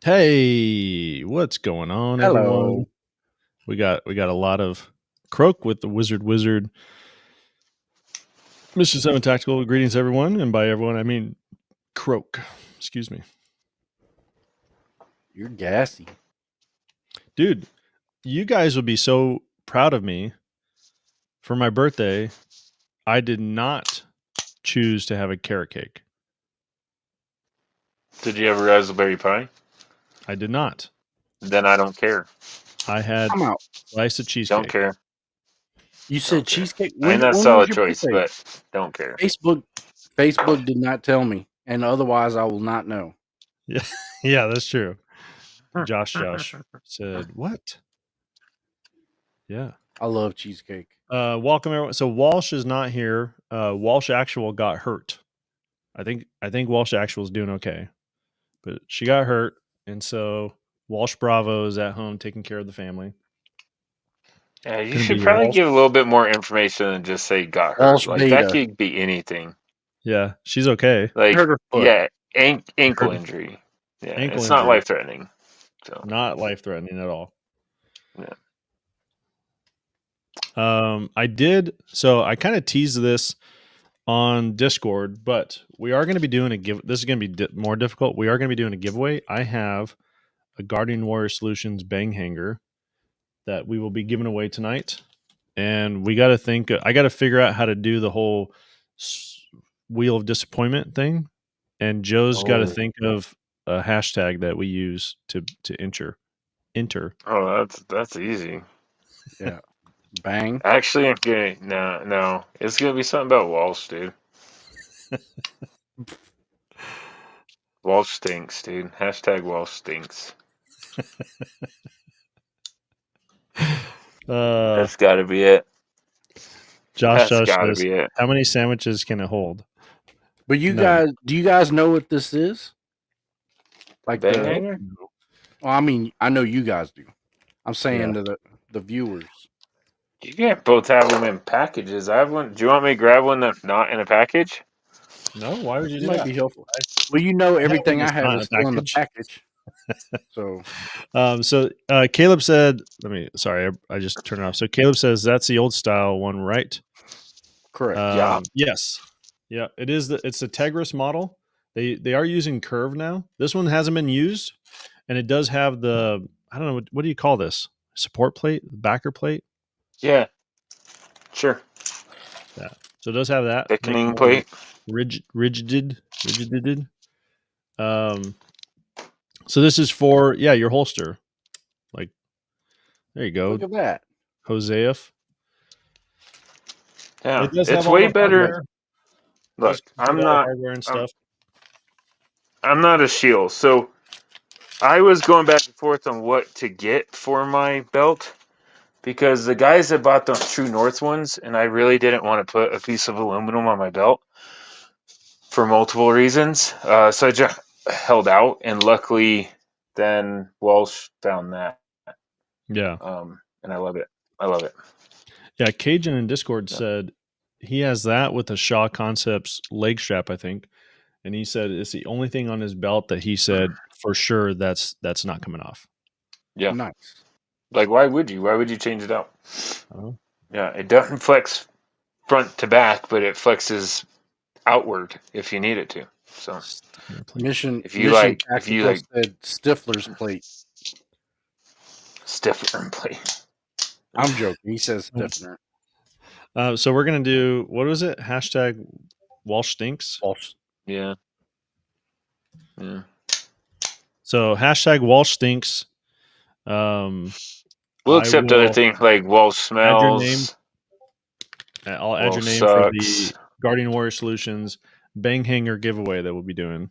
Hey, what's going on, everyone? Hello. We got a lot of Croak with the Wizard. Mr. Seven Tactical, greetings everyone, and by everyone I mean Croak. Excuse me. You're gassy. Dude, you guys would be so proud of me. For my birthday, I did not choose to have a carrot cake. Did you have a raspberry pie? I did not. Then I don't care. I had Come out. slice of Don't cheesecake. care. You said cheesecake. I mean, that's a when was solid your choice, birthday? but don't care. Facebook did not tell me, and otherwise I will not know. Yeah, yeah, that's true. Josh said, "What?" Yeah. I love cheesecake. Welcome everyone. So Walsh is not here. Walsh Actual got hurt. I think Walsh Actual is doing okay, but she got hurt, and so Walsh Bravo is at home taking care of the family. Yeah, you Gonna should be probably Walsh. give a little bit more information than just say got hurt. Walsh Like that Beta. could be anything. Yeah, she's okay. Like Hurt her foot. yeah, ankle Hurt- injury. Yeah, Ankle it's not injury. life threatening. So Not life threatening at all. yeah. I did. So I kind of teased this on Discord, but we are going to be doing a give. This is going to be more difficult. We are going to be doing a giveaway. I have a Guardian Warrior Solutions bang hanger that we will be giving away tonight. And we got to think, I got to figure out how to do the whole wheel of disappointment thing. And Joe's got to think of a hashtag that we use to enter. Oh, that's easy. Yeah. Bang. Actually, okay, no, it's gonna be something about Walsh, dude. Walsh stinks, dude. Hashtag Walsh stinks. That's got to be it. Josh That's got to says, be it. how many sandwiches can it hold? But you None. guys, do you guys know what this is? Like Bang hanger? Well, I mean, I know you guys do. I'm saying to the viewers. You can't both have them in packages. I have one. Do you want me to grab one that's not in a package? No, why would you do It might that? be helpful. Well, you know, everything I it's have not is in a still in the package. So Caleb said, I just turned it off. So Caleb says that's the old style one, right? correct. Yeah. Yes. Yeah, it is. It's a Tegris model. They are using curve now. This one hasn't been used, and it does have the, I don't know, what do you call this? Support plate, backer plate. Yeah. Sure. Yeah. So it does have that. Thickening plate. Rigided. So this is for your holster. Like, there you go. Look at that. Hosea. Yeah. It does It's have all way the better. hardware. Look, I'm not hardware and stuff. I'm not a shield. So I was going back and forth on what to get for my belt because the guys that bought the True North ones, and I really didn't want to put a piece of aluminum on my belt for multiple reasons. So I just held out, and luckily, then Walsh found that. Yeah. And I love it. I love it. Yeah, Cajun in Discord said he has that with a Shaw Concepts leg strap, I think. And he said it's the only thing on his belt that he said for sure that's not coming off. Yeah. Nice. Like, why would you? Why would you change it out? Oh. Yeah, it doesn't flex front to back, but it flexes outward if you need it to. So Mission if you said Stifler's plate. Stifler plate. I'm joking. He says Stifler. So we're gonna do, what was it? Hashtag Walsh stinks. Walsh. Yeah. Yeah. So hashtag Walsh stinks. We'll accept other things like Walsh smells. I'll add your name sucks. for the Guardian Warrior Solutions bang hanger giveaway that we'll be doing.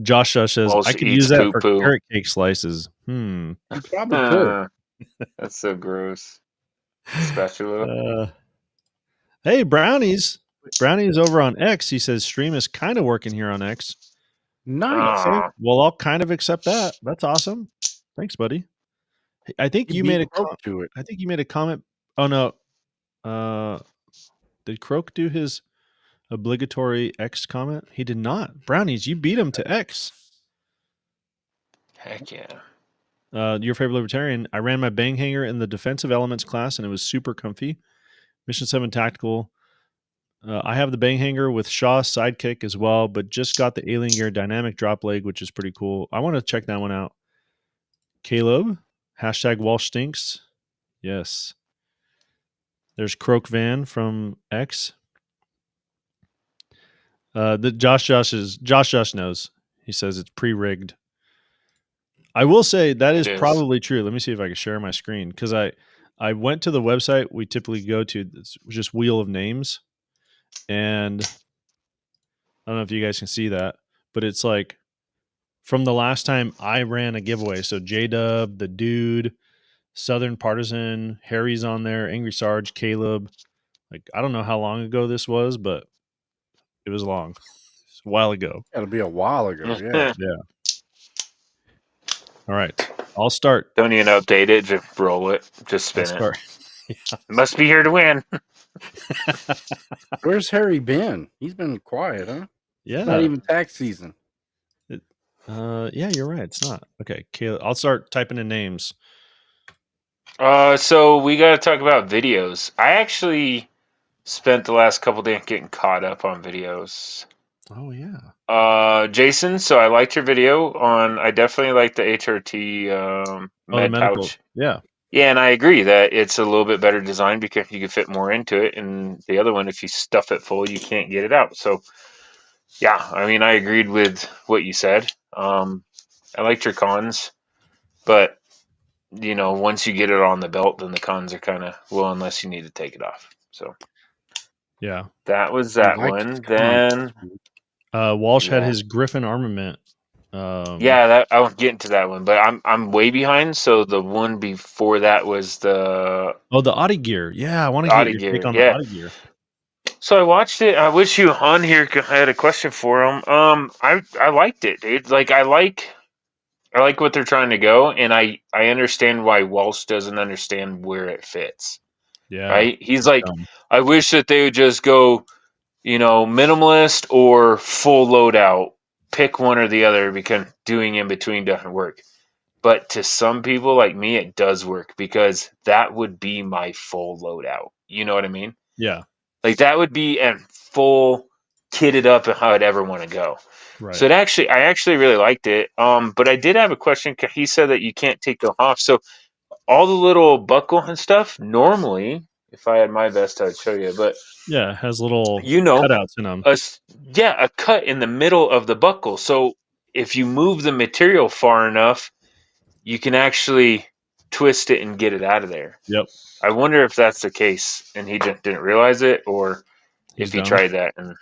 Josh says, Walsh I could use that poo-poo. for carrot cake slices. You probably could. That's so gross. Spatula. Hey, Brownies. Brownies over on X. He says stream is kind of working here on X. Nice. Well, I'll kind of accept that. That's awesome. Thanks, buddy. I think you made a comment to it. I think you made a comment. Oh no. Did Croak do his obligatory X comment? He did not. Brownies, you beat him to X. Heck yeah. Your favorite libertarian. I ran my bang hanger in the defensive elements class, and it was super comfy. Mission 7 tactical. I have the bang hanger with Shaw's sidekick as well, but just got the Alien Gear dynamic drop leg, which is pretty cool. I want to check that one out. Caleb, hashtag Walsh stinks. Yes. There's Croak Van from X. The Josh knows. He says it's pre-rigged. I will say that is probably true. Let me see if I can share my screen, because I went to the website we typically go to. It's just Wheel of Names, and I don't know if you guys can see that, but it's like from the last time I ran a giveaway. So J-Dub, the Dude, Southern Partisan, Harry's on there, Angry Sarge, Caleb. Like, I don't know how long ago this was, but it was long. It's a while ago. It'll be a while ago. Yeah. Yeah. All right. I'll start. Don't even update it. Just roll it. Just spin it. Yeah. It must be here to win. Where's Harry been? He's been quiet, huh? Yeah. Not even tax season. Yeah, you're right. It's not. Okay. Caleb, I'll start typing in names. So we got to talk about videos. I actually spent the last couple days getting caught up on videos. Oh yeah. Jason, so I liked your video on. I definitely like the HRT med pouch. Yeah. Yeah, and I agree that it's a little bit better designed because you can fit more into it. And the other one, if you stuff it full, you can't get it out. So, yeah, I mean, I agreed with what you said. I liked your cons, but you know, once you get it on the belt, then the cons are kind of, well, unless you need to take it off. So, yeah, that was that one. Then Walsh had his Griffin armament. Yeah, I won't get into that one, but I'm way behind. So the one before that was the the Audi Gear. Yeah, I want to get your take on the Audi Gear. So I watched it. I wish you on here. I had a question for him. I liked it, dude. Like I like what they're trying to go, and I understand why Walsh doesn't understand where it fits. Yeah, right. He's like, I wish that they would just go, you know, minimalist or full loadout. Pick one or the other because doing in between doesn't work. But to some people like me, it does work because that would be my full loadout. You know what I mean? Yeah. Like that would be a full kitted up and how I'd ever want to go. Right. So I actually really liked it. But I did have a question. He said that you can't take them off. So all the little buckle and stuff, normally, if I had my vest, I'd show you. But yeah, it has little cutouts in them. A cut in the middle of the buckle. So if you move the material far enough, you can actually twist it and get it out of there. Yep. I wonder if that's the case and he just didn't realize it, or if he tried that. And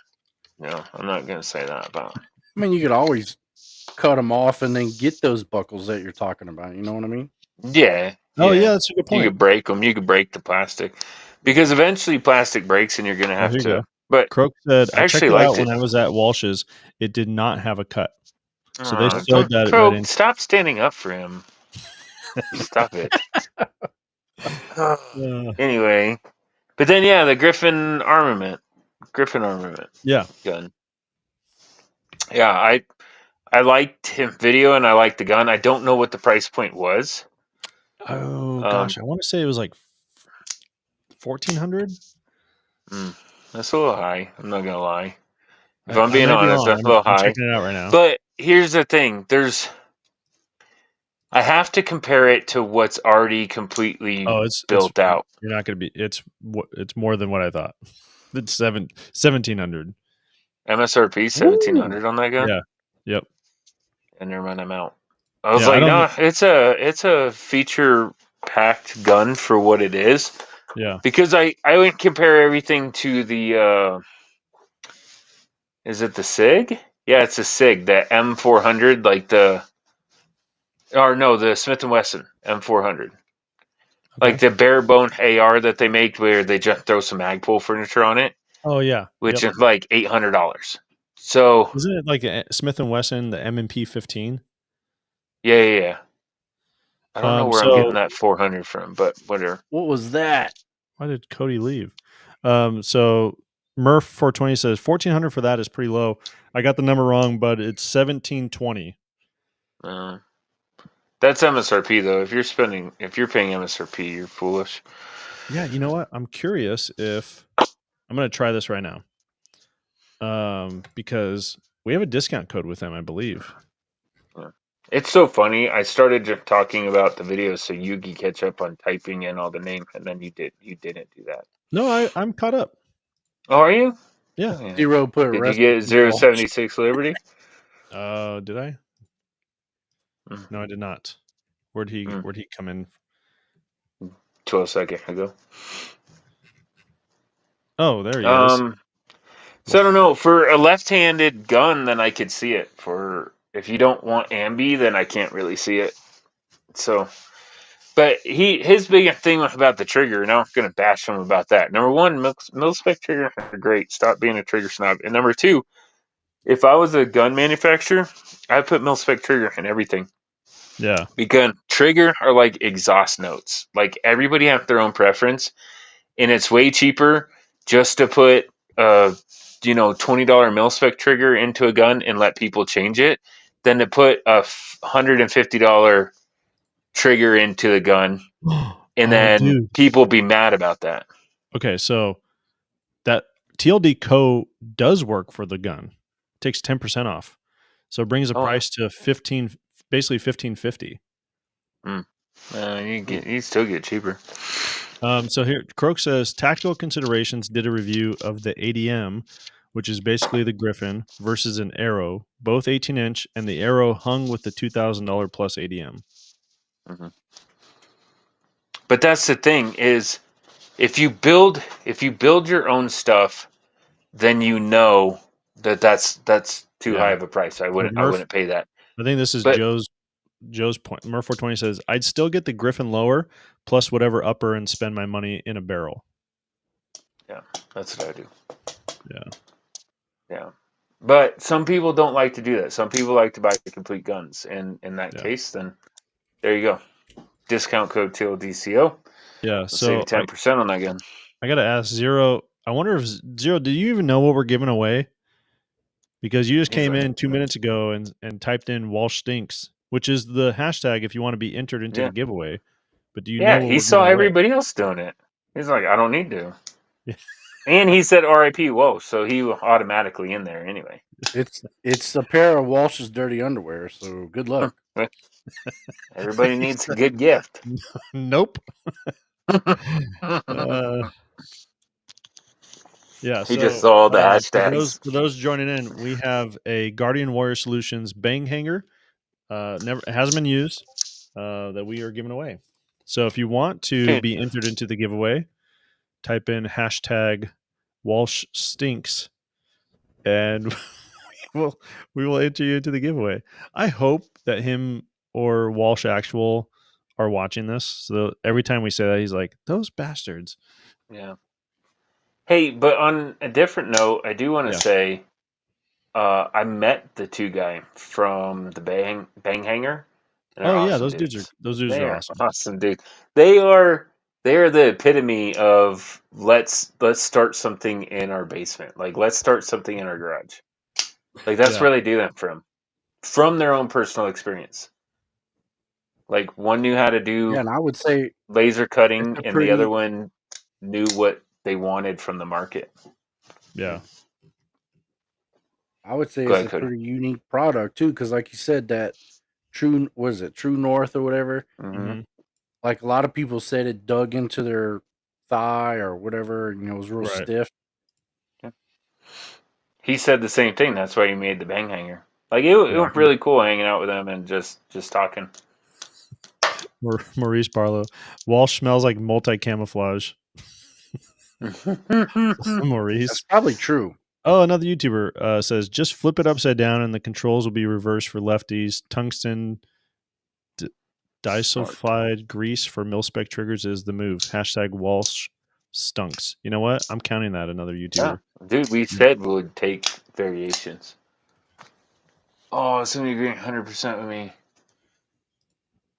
I'm not going to say that about him. I mean, you could always cut them off and then get those buckles that you're talking about. You know what I mean? Yeah. Oh, yeah, that's a good point. You could break them. You could break the plastic. Because eventually plastic breaks and you're going to have to. Go. But Croak said, I checked it out when I was at Walsh's. It did not have a cut. So they sewed that Croak, right in. Stop standing up for him. Stop it. Anyway. But then, the Griffin armament. Yeah. Gun. Yeah, I liked him video and I liked the gun. I don't know what the price point was. Oh, gosh. I want to say it was like $1,400. That's a little high. I'm not going to lie. If I'm being honest, that's a little high. I'm checking it out right now. But here's the thing. I have to compare it to what's already completely built out. You're not going to be. It's more than what I thought. It's $1,700. MSRP $1,700 on that gun. Yeah. Yep. And never mind, I'm out. I was like, no, it's a feature packed gun for what it is. Yeah. Because I would compare everything to the. Is it the SIG? Yeah, it's a SIG. The M400, like the Smith & Wesson M400. Okay. Like the bare bone AR that they make where they just throw some Magpul furniture on it. Oh, yeah. Which is like $800. So isn't it like a Smith & Wesson, the M&P 15? Yeah. I don't know where I'm getting that 400 from, but whatever. What was that? Why did Cody leave? So Murph 420 says $1,400 for that is pretty low. I got the number wrong, but it's $1,720. That's MSRP though. If you're paying MSRP, you're foolish. Yeah, you know what? I'm curious if I'm going to try this right now. Because we have a discount code with them, I believe. It's so funny. I started just talking about the videos so you can catch up on typing in all the names, and then you didn't do that. No, I'm caught up. Oh, are you? Yeah. Oh, yeah. Zero put Did you rest get in peace, 076 Liberty? Did I? Mm. No, I did not. Where'd he come in? 12 seconds ago. Oh, there he is. So I don't know. For a left-handed gun, then I could see it. For if you don't want ambi, then I can't really see it. So, but his big thing about the trigger, and I'm going to bash him about that. Number one, mil-spec triggers are great. Stop being a trigger snob. And number two, if I was a gun manufacturer, I'd put mil-spec trigger in everything. Yeah. Because trigger are like exhaust notes. Like everybody has their own preference, and it's way cheaper just to put $20 mil-spec trigger into a gun and let people change it than to put a $150 trigger into the gun and then people be mad about that. Okay, so that TLD Co does work for the gun. It takes 10% off. So it brings the price to basically $15.50. You still get cheaper. So here, Croak says Tactical Considerations did a review of the ADM, which is basically the Griffin versus an Arrow, both 18-inch, and the Arrow hung with the $2,000 plus ADM. Mm-hmm. But that's the thing is, if you build your own stuff, then you know that's too high of a price. I wouldn't pay that. I think this is Joe's point. Murph 420 says I'd still get the Griffin lower plus whatever upper and spend my money in a barrel. Yeah, that's what I do. Yeah. But some people don't like to do that. Some people like to buy complete guns. And in that case, then there you go. Discount code TLDCO. Yeah, so save 10% on that gun. I got to ask Zero. I wonder if Zero, do you even know what we're giving away? Because you just came in 2 minutes ago and typed in Walsh Stinks, which is the hashtag if you want to be entered into the giveaway. But do you know what he saw everybody else doing it. He's like, I don't need to. Yeah. And he said RIP whoa, so he was automatically in there anyway. It's a pair of Walsh's dirty underwear, so good luck. Everybody needs a good gift. Nope. Yeah, he just saw the hashtags. For those joining in, we have a Guardian Warrior Solutions bang hanger. It hasn't been used. That we are giving away. So if you want to be entered into the giveaway, type in hashtag Walsh Stinks, and we will enter you into the giveaway. I hope that him or Walsh Actual are watching this, so every time we say that, he's like, "Those bastards." Yeah. Hey, but on a different note, I do want to say, I met the two guy from the bang hanger. Those dudes are awesome. Awesome, dude. They are the epitome of let's start something in our basement. Like let's start something in our garage. Like that's where they do that from their own personal experience. Like one knew how to do and I would say laser cutting, and the other one knew what they wanted from the market. Yeah. I would say it's a pretty unique product too, because like you said, that True North or whatever. Mm-hmm. Like a lot of people said, it dug into their thigh or whatever. It was real stiff. Yeah. He said the same thing. That's why he made the bang hanger. Like it was really cool hanging out with them and just talking. Maurice Barlow, Walsh smells like multi-camouflage. Maurice, that's probably true. Oh, another YouTuber says, just flip it upside down and the controls will be reversed for lefties. Tungsten disulfide grease for mil-spec triggers is the move. Hashtag Walsh Stunks. You know what? I'm counting that another YouTuber. Yeah. Dude, we said we would take variations. Oh, somebody agreeing 100% with me.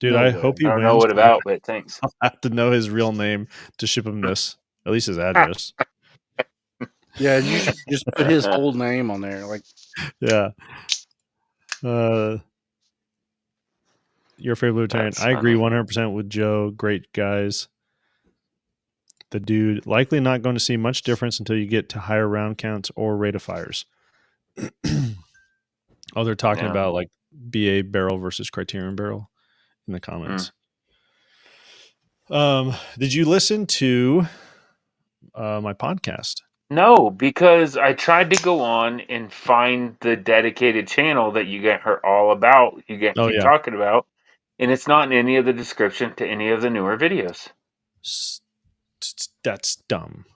Dude, I hope he wins. I don't know what about, but thanks. I'll have to know his real name to ship him this. At least his address. Yeah, you should just put his whole name on there. Like, yeah. your favorite libertarian. That's I agree funny. 100% with Joe. Great guys. The dude likely not going to see much difference until you get to higher round counts or rate of fires. Oh, they're talking Yeah. about like BA barrel versus Criterion barrel in the comments. Did you listen to my podcast? No, because I tried to go on and find the dedicated channel that you get her all about. You get Oh keep yeah, talking about, and it's not in any of the description to any of the newer videos. That's dumb.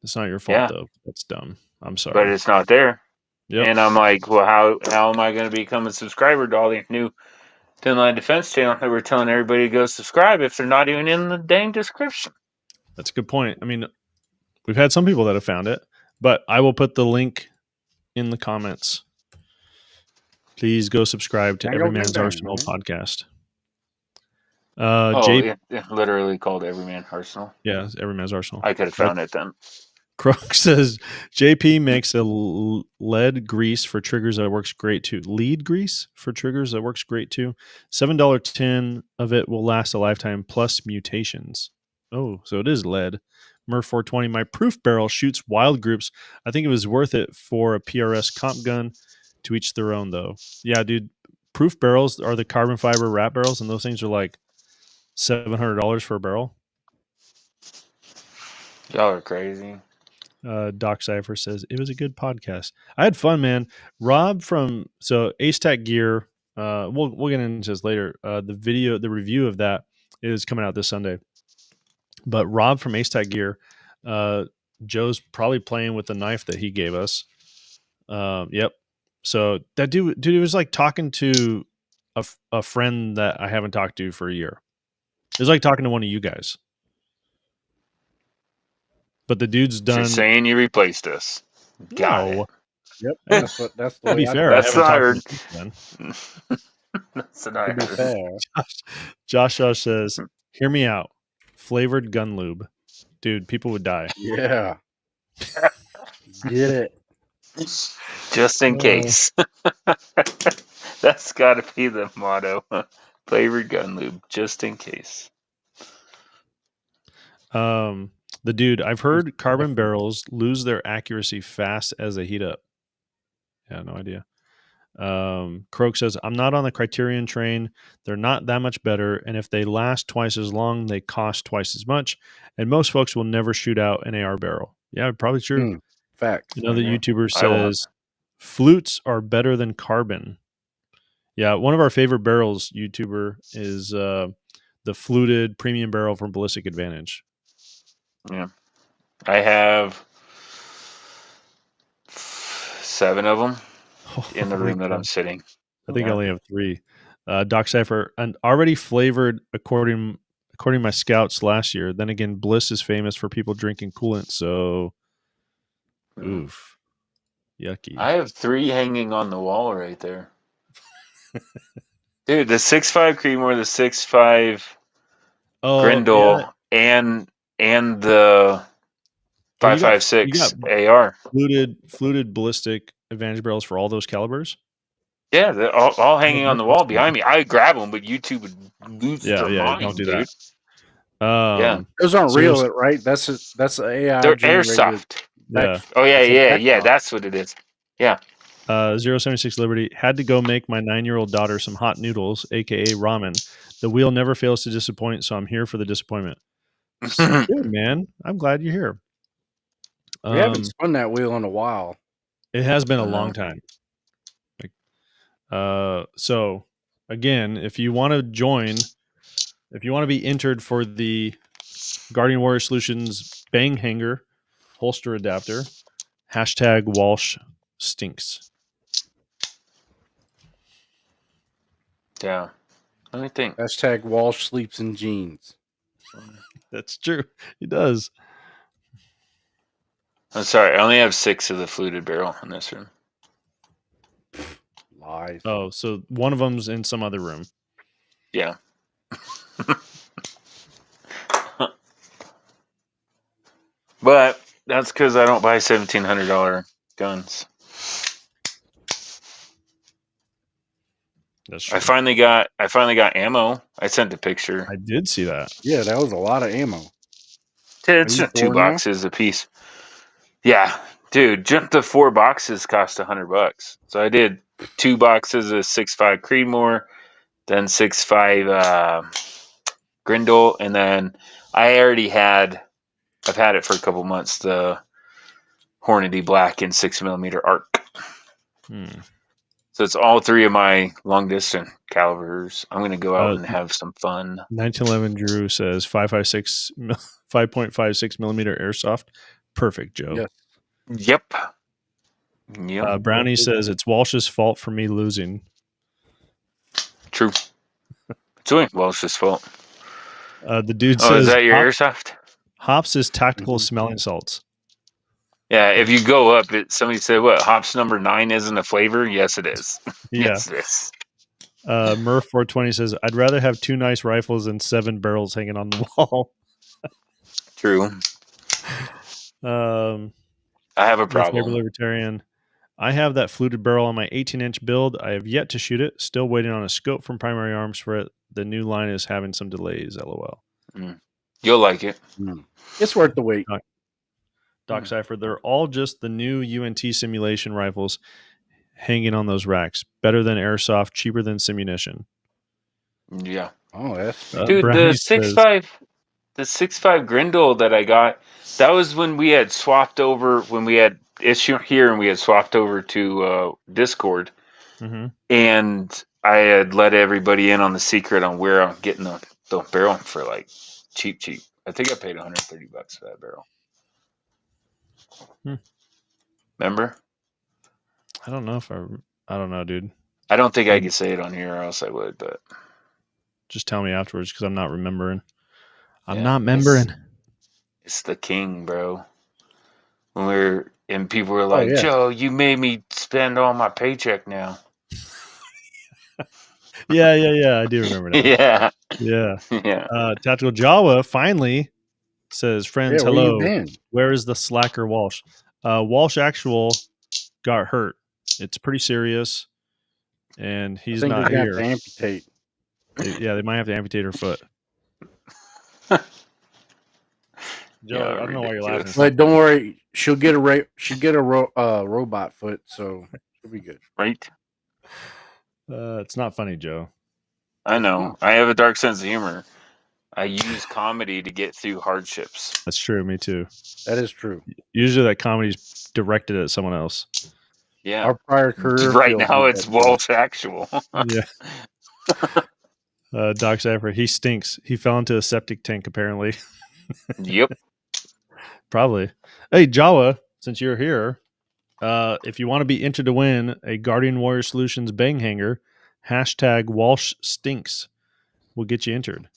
It's not your fault Yeah, though. That's dumb. I'm but sorry. it's not there. Yep. And I'm like, well, how am I going to become a subscriber to all the new Thin Line Defense channel that we're telling everybody to go subscribe if they're not even in the dang description? That's a good point. I mean, we've had some people that have found it, but I will put the link in the comments. Please go subscribe to Ain't gonna get Everyman's there, Arsenal man. podcast. Oh, it literally called Everyman Arsenal. Yeah, Everyman's Arsenal. I could have found it then. Croak says JP makes a lead grease for triggers that works great too. Lead grease for triggers that works great too. $7 tin of it will last a lifetime plus mutations. Oh, so it is lead. Murph 420. My proof barrel shoots wild groups. I think it was worth it for a PRS comp gun. To each their own, though. Yeah, dude. Proof barrels are the carbon fiber wrap barrels, and those things are like $700 for a barrel. Y'all are crazy. Doc Cypher says it was a good podcast. I had fun, man. Rob from Acetac Gear. We'll get into this later. The review of that is coming out this Sunday. But Rob from Acetac Gear, Joe's probably playing with the knife that he gave us. Yep. So that dude was like talking to a friend that I haven't talked to for a year. It was like talking to one of you guys. But the dude's done. You're saying you replaced us. Got No. it. Yep, that's the To way be I fair, feel. I That's haven't what I talked heard. to him since then. That's what I To be heard. fair, Josh says, "Hear me out. Flavored gun lube, dude. People would die. yeah, get it. Just in case. That's got to be the motto. Flavored gun lube, just in case. The dude, I've heard carbon barrels lose their accuracy fast as they heat up. Yeah, no idea. Croak says, I'm not on the Criterion train. They're not that much better. And if they last twice as long, they cost twice as much. And most folks will never shoot out an AR barrel. Yeah, probably true. Facts. Another Mhm. YouTuber I won't. says, flutes are better than carbon. Yeah, one of our favorite barrels, YouTuber, is the fluted premium barrel from Ballistic Advantage. Yeah. I have 7 of them in the room that I'm sitting. I think I Yeah. only have 3. Doc Cypher, and already flavored according to my scouts last year. Then again, Bliss is famous for people drinking coolant, so oof, yucky. I have 3 hanging on the wall right there. Dude, the 6.5 Creedmoor, the 6.5 Grindle, yeah. and the Well, you got 5.56 AR. fluted ballistic advantage barrels for all those calibers. Yeah, they're all hanging on the wall That's good. behind me. I grab them, but YouTube would lose their Yeah, mind, don't do dude. that. Yeah. Those aren't so real, there's- right? That's AI They're generated. airsoft. Yeah. Oh, It's a yeah. tech That's what it is. Yeah. 076 Liberty had to go make my 9-year-old daughter some hot noodles, aka ramen. The wheel never fails to disappoint, so I'm here for the disappointment. Good, man. I'm glad you're here. We haven't spun that wheel in a while. It has been a I know. long time. So again, if you want to join, if you want to be entered for the Guardian Warrior Solutions bang hanger holster adapter, hashtag Walsh stinks. Yeah. Let me think. Hashtag Walsh sleeps in jeans. That's true. He does. I'm sorry. I only have 6 of the fluted barrel in this room. Lies. Oh, so one of them's in some other room. Yeah. But that's because I don't buy $1,700 guns. That's true. I finally got ammo. I sent a picture. I did see that. Yeah, that was a lot of ammo. It's Are you 2 poor now? boxes a piece. Yeah, dude, jump to 4 boxes cost $100. So I did 2 boxes of 6.5 Creedmoor, then 6.5 Grindle, and then I've had it for a couple months, the Hornady Black and 6mm arc. So it's all 3 of my long distance calibers. I'm gonna go out and have some fun. 1911 Drew says 5.56 millimeter airsoft. Perfect, Joe. Yes. Yep. Brownie says it's Walsh's fault for me losing. True. It's only Welsh's fault. The dude Oh, says is that your airsoft? hops is tactical smelling salts. Yeah, if you go up, somebody said, what, hops number 9 isn't a flavor? Yes, it is. Yeah. Yes, it is. Murph 420 says, I'd rather have 2 nice rifles than 7 barrels hanging on the wall. True. I have a problem. Libertarian. I have that fluted barrel on my 18-inch build. I have yet to shoot it. Still waiting on a scope from Primary Arms for it. The new line is having some delays, LOL. You'll like it. It's worth the wait. Doc Cypher, they're all just the new UNT simulation rifles hanging on those racks. Better than airsoft, cheaper than simunition. Yeah. Oh, that's dude, Brownie the 6.5 Grindle that I got, that was when we had swapped over, when we had issue here and we had swapped over to Discord. Mm-hmm. And I had let everybody in on the secret on where I'm getting the barrel for like cheap. I think I paid $130 for that barrel. Remember? I don't know, dude. I don't think I could say it on here, or else I would. But just tell me afterwards because I'm not remembering. I'm Yeah, not remembering. It's the king, bro. When people were like, yeah. Joe, you made me spend all my paycheck now. Yeah. I do remember that. Yeah. Tactical Jawa finally says, friends, Yeah, where you hello. been? Where is the slacker Walsh? Walsh actual got hurt. It's pretty serious, and he's I think not they're here. gonna have to amputate. They might have to amputate her foot. Joe, Yeah, I don't know why you're laughing. But don't worry, she'll get a robot foot, so she'll be good. Right? It's not funny, Joe. I know. I have a dark sense of humor. I use comedy to get through hardships. That's true. Me too. That is true. Usually that comedy's directed at someone else. Yeah. Our prior career. Right now it's Walsh actual. Yeah. Doc Cypher, he stinks. He fell into a septic tank, apparently. Yep. Probably. Hey, Jawa, since you're here, if you want to be entered to win a Guardian Warrior Solutions bang hanger, hashtag Walsh stinks will get you entered.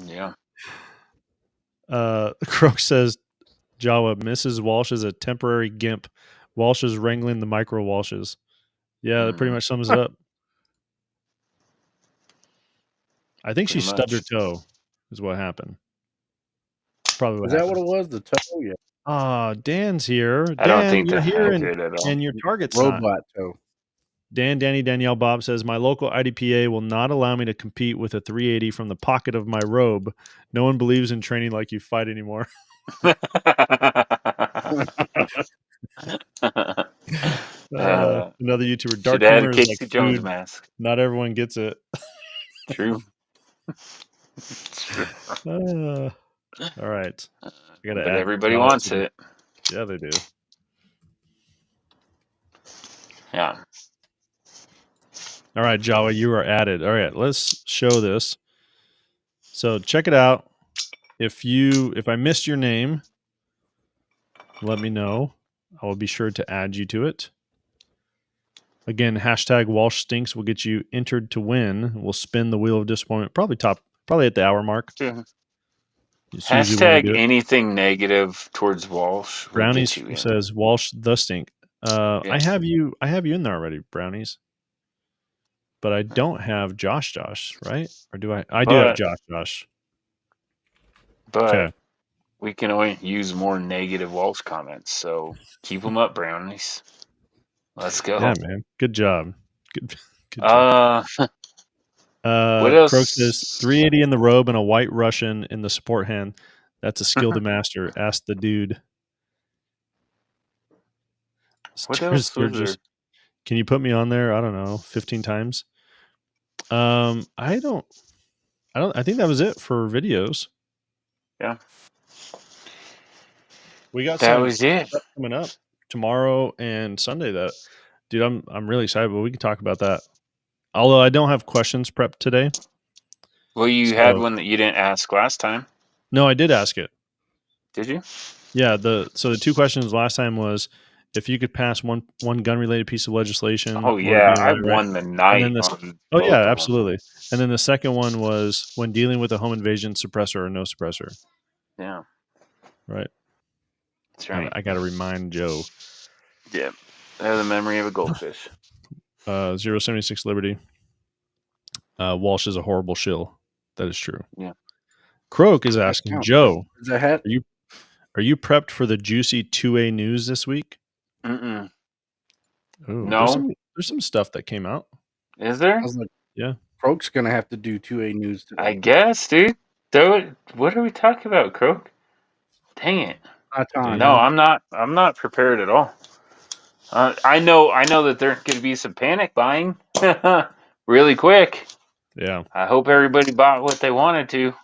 Yeah. Croak says, Jawa, Mrs. Walsh is a temporary gimp. Walsh is wrangling the micro Walshes. Yeah, that pretty much sums it up. I think she stubbed her toe, is what happened. Probably what happened. Is that what it was? The toe? Yeah. Dan's here. I don't think you're that's here good at all. and your target's robot toe. Dan, Danny, Danielle, Bob says, my local IDPA will not allow me to compete with a 380 from the pocket of my robe. No one believes in training like you fight anymore. Another YouTuber, Dark Humor, is Casey like Jones food. mask. Not everyone gets it. True. All right. But everybody wants it. Yeah, they do. Yeah. All right, Jawa, you are added. All right, let's show this. So check it out. If I missed your name, let me know. I will be sure to add you to it. Again, hashtag Walsh Stinks will get you entered to win. We'll spin the wheel of disappointment. Probably at the hour mark. Yeah. Hashtag anything negative towards Walsh. Brownies says Walsh the stink. Yes. I have you in there already, Brownies. But I don't have Josh, right? Or do I? I do have Josh. But we can only use more negative Walsh comments, so keep them up, Brownies. Let's go. Yeah, man. Good job. Good job. What Croak else? says 380 in the robe and a white Russian in the support hand. That's a skill to master. Ask the dude. What else was there? Can you put me on there? I don't know, 15 times. I think that was it for videos. Yeah. We got That some was it. stuff coming up tomorrow and Sunday that, dude, I'm really excited, but we can talk about that. Although I don't have questions prepped today. Well, you had one that you didn't ask last time. No, I did ask it. Did you? Yeah, the 2 questions last time was if you could pass one gun related piece of legislation. Oh what would yeah, be I right? won the night on both Oh yeah, of them. absolutely. And then the second one was when dealing with a home invasion, suppressor or no suppressor. Yeah. Right. That's right. I got to remind Joe. Yeah. I have the memory of a goldfish. 076 Liberty. Walsh is a horrible shill. That is true. Yeah. Croak is asking Joe, Is that hat? Are you prepped for the juicy 2A news this week? Mm-mm. Ooh, No. There's some stuff that came out. Is there? I was like, Yeah. Croak's gonna have to do 2A news today. I guess, dude. What are we talking about, Croak? Dang it. No, I'm not prepared at all. I know that there's going to be some panic buying really quick. Yeah. I hope everybody bought what they wanted to.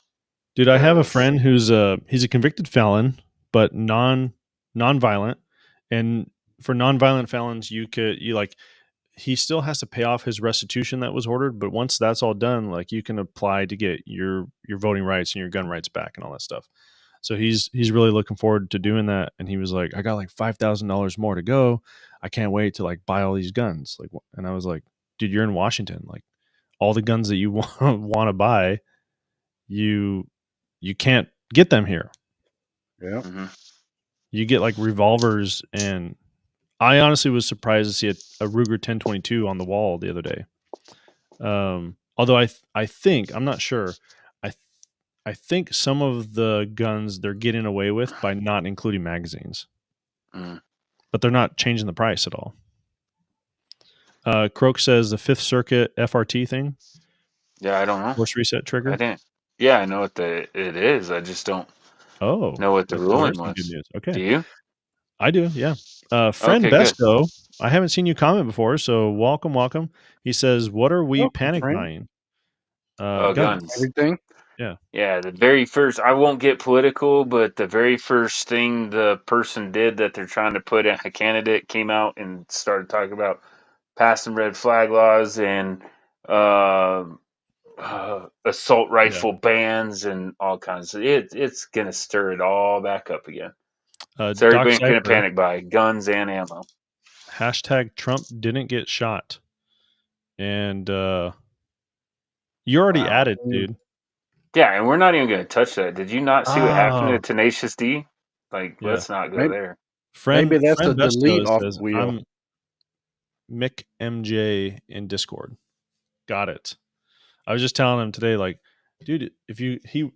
Dude, I have a friend who's he's a convicted felon, but non-violent. And for non-violent felons, he still has to pay off his restitution that was ordered, but once that's all done, like you can apply to get your voting rights and your gun rights back and all that stuff. So he's really looking forward to doing that. And he was like, I got like $5,000 more to go. I can't wait to like buy all these guns. Like, and I was like, dude, you're in Washington. Like all the guns that you want to buy, you can't get them here. Yeah. Mm-hmm. You get like revolvers, and I honestly was surprised to see a Ruger 1022 on the wall the other day. Although I think, I'm not sure, I think some of the guns they're getting away with by not including magazines, but they're not changing the price at all. Croak says the Fifth Circuit FRT thing. Yeah, I don't know. Force reset trigger. I didn't. Yeah, I know what it is. I just don't know what the ruling was. Good news. Okay. Do you? I do. Yeah. Friend Besto, good. I haven't seen you comment before, so welcome. He says, "What are we panic buying?" Guns. Everything. Yeah. Yeah, the very first, I won't get political, but the very first thing the person did that they're trying to put in a candidate came out and started talking about passing red flag laws and assault rifle bans and all kinds of it's gonna stir it all back up again. So everybody's gonna panic buy guns and ammo. # Trump didn't get shot. And you already added, dude. Yeah, and we're not even gonna touch that. Did you not see what happened to Tenacious D? Like, let's not go there. Maybe that's a delete off the wheel. I'm Mick MJ in Discord. Got it. I was just telling him today, like, dude, friend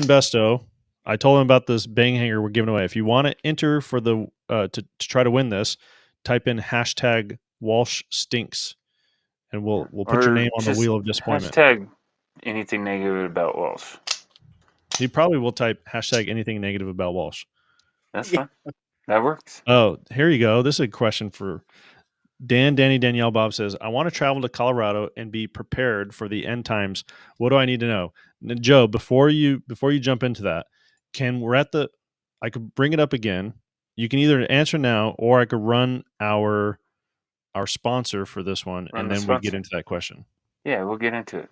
Besto, I told him about this bang hanger we're giving away. If you want to enter for the to try to win this, type in # Walsh stinks, and we'll put your name on the wheel of disappointment. # anything negative about Walsh. He probably will type # anything negative about Walsh. That's fine. That works. Oh, here you go. This is a question for Danielle Bob says, I want to travel to Colorado and be prepared for the end times. What do I need to know? Now, Joe, before you jump into that, I could bring it up again. You can either answer now or I could run our sponsor for this one, and then we'll get into that question. Yeah, we'll get into it.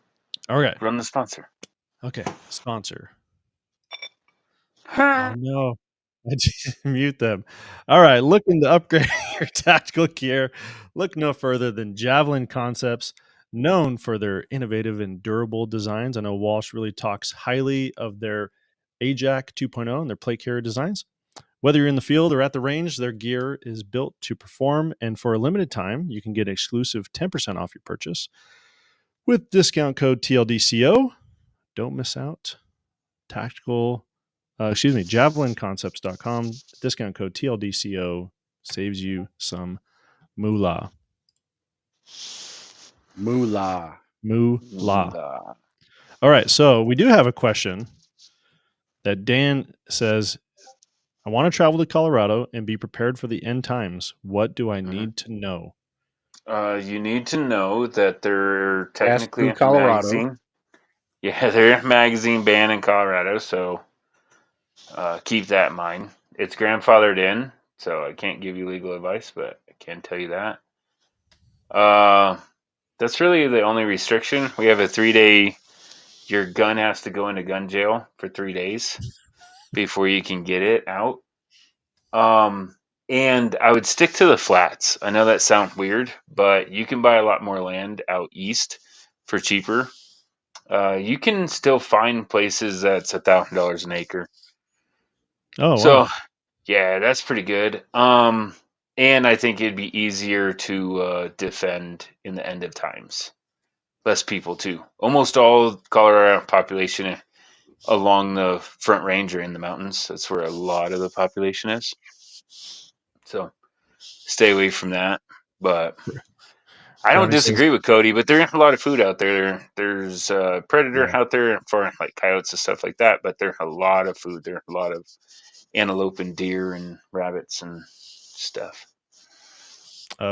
All right. Run the sponsor. Okay. Sponsor. Oh, no. I just mute them. All right. Looking to upgrade your tactical gear, look no further than Javlin Concepts, known for their innovative and durable designs. I know Walsh really talks highly of their AJAC 2.0 and their plate carrier designs. Whether you're in the field or at the range, their gear is built to perform. And for a limited time, you can get exclusive 10% off your purchase with discount code TLDCO. Don't miss out. JavlinConcepts.com. Discount code TLDCO saves you some moolah. Moolah. Moolah. All right, so we do have a question that Dan says, I want to travel to Colorado and be prepared for the end times. What do I need to know? You need to know that they're Pass technically through in a Colorado. magazine. Yeah, they're in a magazine ban in Colorado, so keep that in mind. It's grandfathered in, so I can't give you legal advice, but I can tell you that. That's really the only restriction. We have a 3-day. Your gun has to go into gun jail for 3 days before you can get it out. And I would stick to the flats. I know that sounds weird, but you can buy a lot more land out east for cheaper. You can still find places that's $1,000 an acre. Oh, So, wow. yeah, that's pretty good. And I think it'd be easier to defend in the end of times. Less people too. Almost all Colorado population along the Front Range are in the mountains. That's where a lot of the population is. So stay away from that. But I don't Brownie says, disagree with Cody, but there's a lot of food out there. There's predator Yeah. out there for like coyotes and stuff like that, but there's a lot of food. There's a lot of antelope and deer and rabbits and stuff.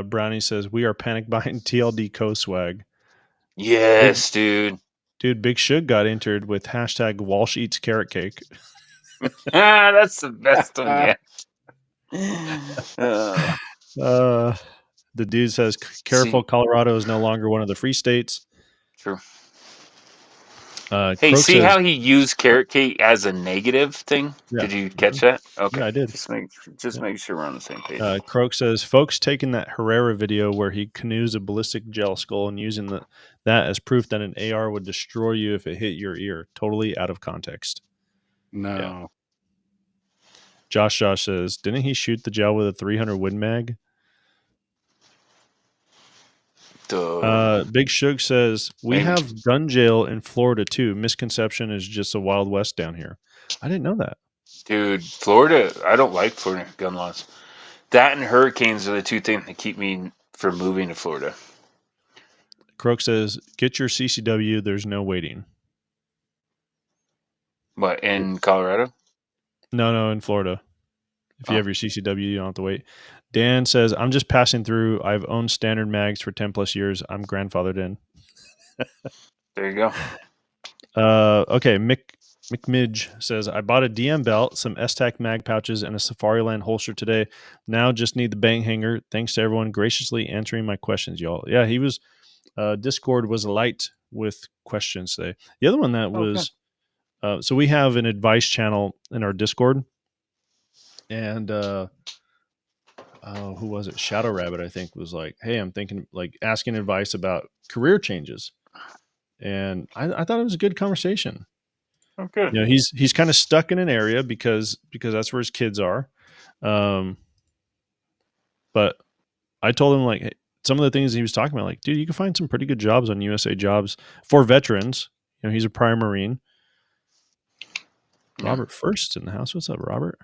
Brownie says, we are panic buying TLD co-swag. Yes, dude. Dude, Big Shug got entered with hashtag Walsh eats carrot cake. That's the best one yet. The dude says, careful, Colorado is no longer one of the free states. True. Hey, Hey, Croak see says, how he used carrot cake as a negative thing? Yeah. Did you catch that? Okay. Yeah, I did. Just make sure we're on the same page. Croak says, folks taking that Herrera video where he canoes a ballistic gel skull and using that as proof that an AR would destroy you if it hit your ear. Totally out of context. No. Yeah. Josh says, didn't he shoot the gel with a 300 Win Mag? Big Shug says, we have gun jail in Florida too. Misconception is just a Wild West down here. I didn't know that. Dude, Florida, I don't like Florida gun laws. That and hurricanes are the two things that keep me from moving to Florida. Croak says, get your CCW. There's no waiting. What, in Colorado? No, in Florida. If you have your CCW, you don't have to wait. Dan says, I'm just passing through. I've owned standard mags for 10 plus years. I'm grandfathered in. There you go. Okay, McMidge says, I bought a DM belt, some Acetac mag pouches, and a Safariland holster today. Now just need the bang hanger. Thanks to everyone graciously answering my questions, y'all. Yeah, he was, Discord was light with questions today. The other one that was, so we have an advice channel in our Discord. And who was it? Shadow Rabbit, I think, was like, hey, I'm thinking, like, asking advice about career changes. And I thought it was a good conversation. Oh, good. You know, he's kind of stuck in an area because that's where his kids are. But I told him, like, hey, some of the things he was talking about, like, dude, you can find some pretty good jobs on USA Jobs for veterans. You know, he's a prior Marine. Yeah. Robert First's in the house. What's up, Robert?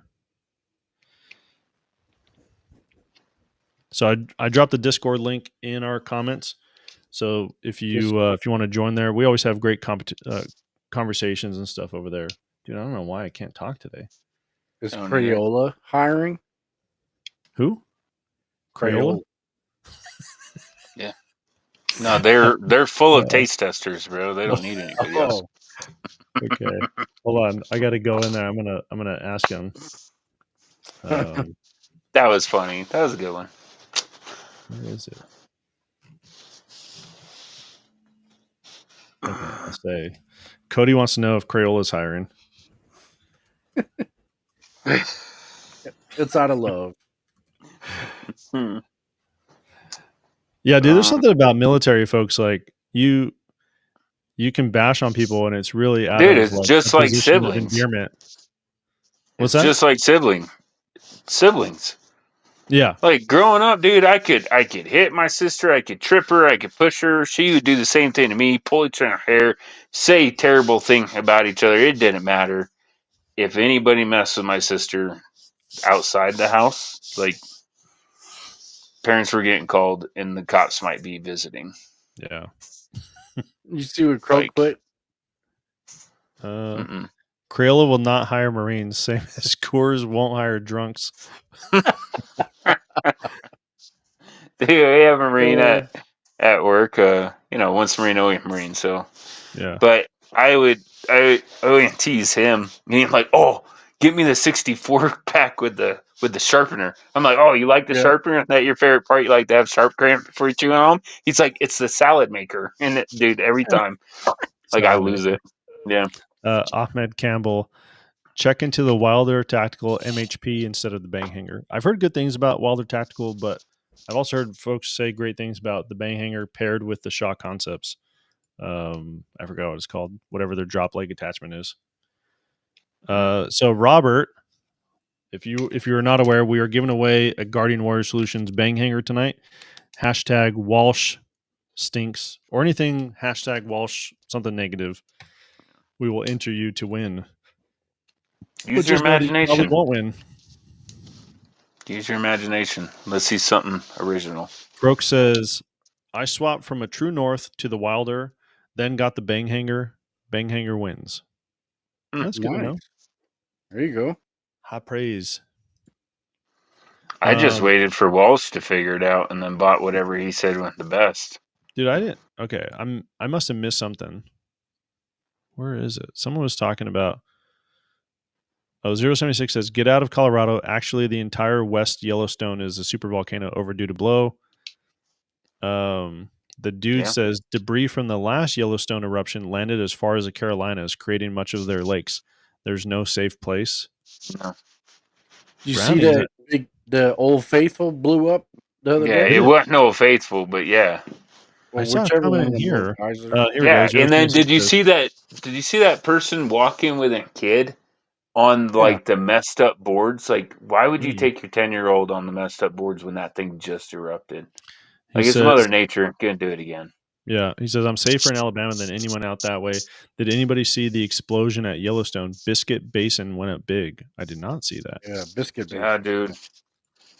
So I dropped the Discord link in our comments. So if you want to join there, we always have great conversations and stuff over there. Dude, I don't know why I can't talk today. Is Crayola hiring? Who? Crayola? Yeah. No, they're full of taste testers, bro. They don't need anybody else. Okay. Hold on. I got to go in there. I'm gonna ask him. That was funny. That was a good one. Where is it? Okay, I'll say Cody wants to know if Crayola's hiring. It's out of love. Yeah, dude, there's something about military folks, like you can bash on people and it's really out of, it's like, just like siblings. Endearment. What's that? Just like siblings. Yeah. Like growing up, dude, I could hit my sister, I could trip her, I could push her. She would do the same thing to me, pull each other's hair, say terrible things about each other. It didn't matter. If anybody messed with my sister outside the house, like parents were getting called and the cops might be visiting. Yeah. You see what Croak Like- put? Mm-mm. Crayola will not hire Marines, same as Coors won't hire drunks. We have a Marine at work. Once Marine, always Marine. So, Yeah. but I would tease him. He's like, "Oh, give me the 64 pack with the sharpener." I'm like, "Oh, you like the Yeah. sharpener? Is that your favorite part? You like to have sharp cramp before you chew on them?" He's like, "It's the salad maker," and dude, every time, like I lose it. Yeah. Ahmed Campbell, check into the Wilder Tactical MHP instead of the Bang Hanger. I've heard good things about Wilder Tactical, but I've also heard folks say great things about the Bang Hanger paired with the Shaw Concepts. I forgot what it's called, whatever their drop leg attachment is. So Robert, if you are not aware, we are giving away a Guardian Warrior Solutions Bang Hanger tonight. Hashtag Walsh stinks or anything. Hashtag Walsh something negative. We will enter you to win. Use your imagination. Probably won't win. Use your imagination. Let's see something original. Croak says, I swapped from a True North to the Wilder, then got the Bang Hanger. Bang Hanger wins. That's good to know. There you go. High praise. I just waited for Walsh to figure it out and then bought whatever he said went the best. Dude, I didn't. Okay, I must have missed something. Where is it? Someone was talking about. 076 says, get out of Colorado. Actually, the entire West Yellowstone is a super volcano overdue to blow. The dude says, debris from the last Yellowstone eruption landed as far as the Carolinas, creating much of their lakes. There's no safe place. No. You see that the Old Faithful blew up the other day? Yeah, it wasn't Old Faithful, but yeah. Well, I saw a comment here. Yeah, and then did you see that? Did you see that person walking with a kid on like the messed up boards? Like, why would you take your 10-year-old on the messed up boards when that thing just erupted? Like, it's Mother Nature gonna do it again. Yeah, he says, I'm safer in Alabama than anyone out that way. Did anybody see the explosion at Yellowstone? Biscuit Basin went up big. I did not see that. Yeah, Biscuit Basin. Yeah, dude.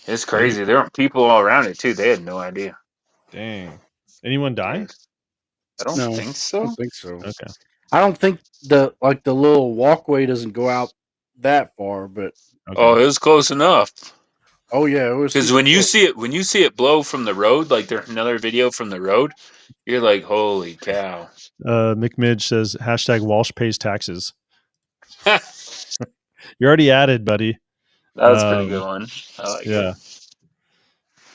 It's crazy. There were people all around it, too. They had no idea. Dang. Anyone die? I don't think so. I don't think so. Okay. I don't think the little walkway doesn't go out that far, but Oh, it was close enough. Oh yeah, it was. Because when you see it blow from the road, like there's another video from the road, you're like, holy cow. McMidge says, hashtag Walsh pays taxes. You're already added, buddy. That was a pretty good one. I like it.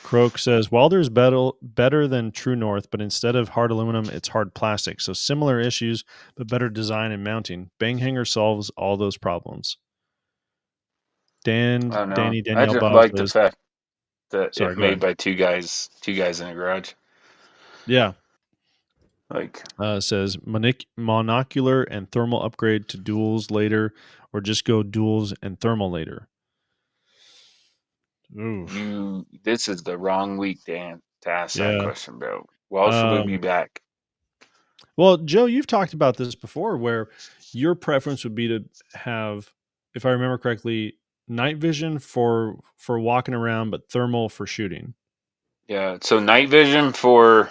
Croak says, Wilder is better than True North, but instead of hard aluminum, it's hard plastic. So similar issues, but better design and mounting. Bang Hanger solves all those problems. Danny Danielle I just Bob like says, the fact that Sorry, it's go made ahead. by two guys in a garage. Yeah. Like says monocular and thermal upgrade to duals later, or just go duals and thermal later. Ooh. This is the wrong week to ask that question, bro. Well, should we be back? Well, Joe, you've talked about this before, where your preference would be to have, if I remember correctly, night vision for walking around, but thermal for shooting. Yeah. So night vision for.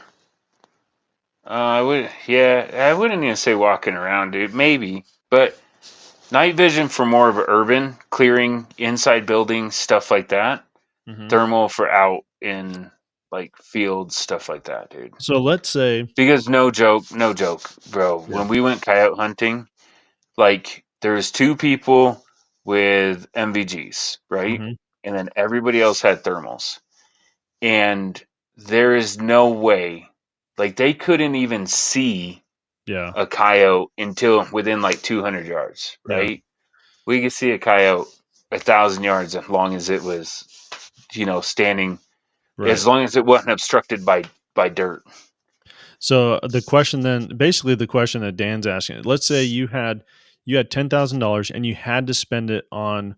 I wouldn't even say walking around, dude. Maybe, but night vision for more of urban clearing, inside buildings, stuff like that. Mm-hmm. Thermal for out in like fields, stuff like that, dude. So let's say, because no joke, bro. Yeah. When we went coyote hunting, like there was two people with MVGs, right? Mm-hmm. And then everybody else had thermals. And there is no way, like they couldn't even see a coyote until within like 200 yards, right? Yeah. We could see a coyote 1,000 yards as long as it was, standing, as long as it wasn't obstructed by dirt. So the question that Dan's asking, let's say you had $10,000 and you had to spend it on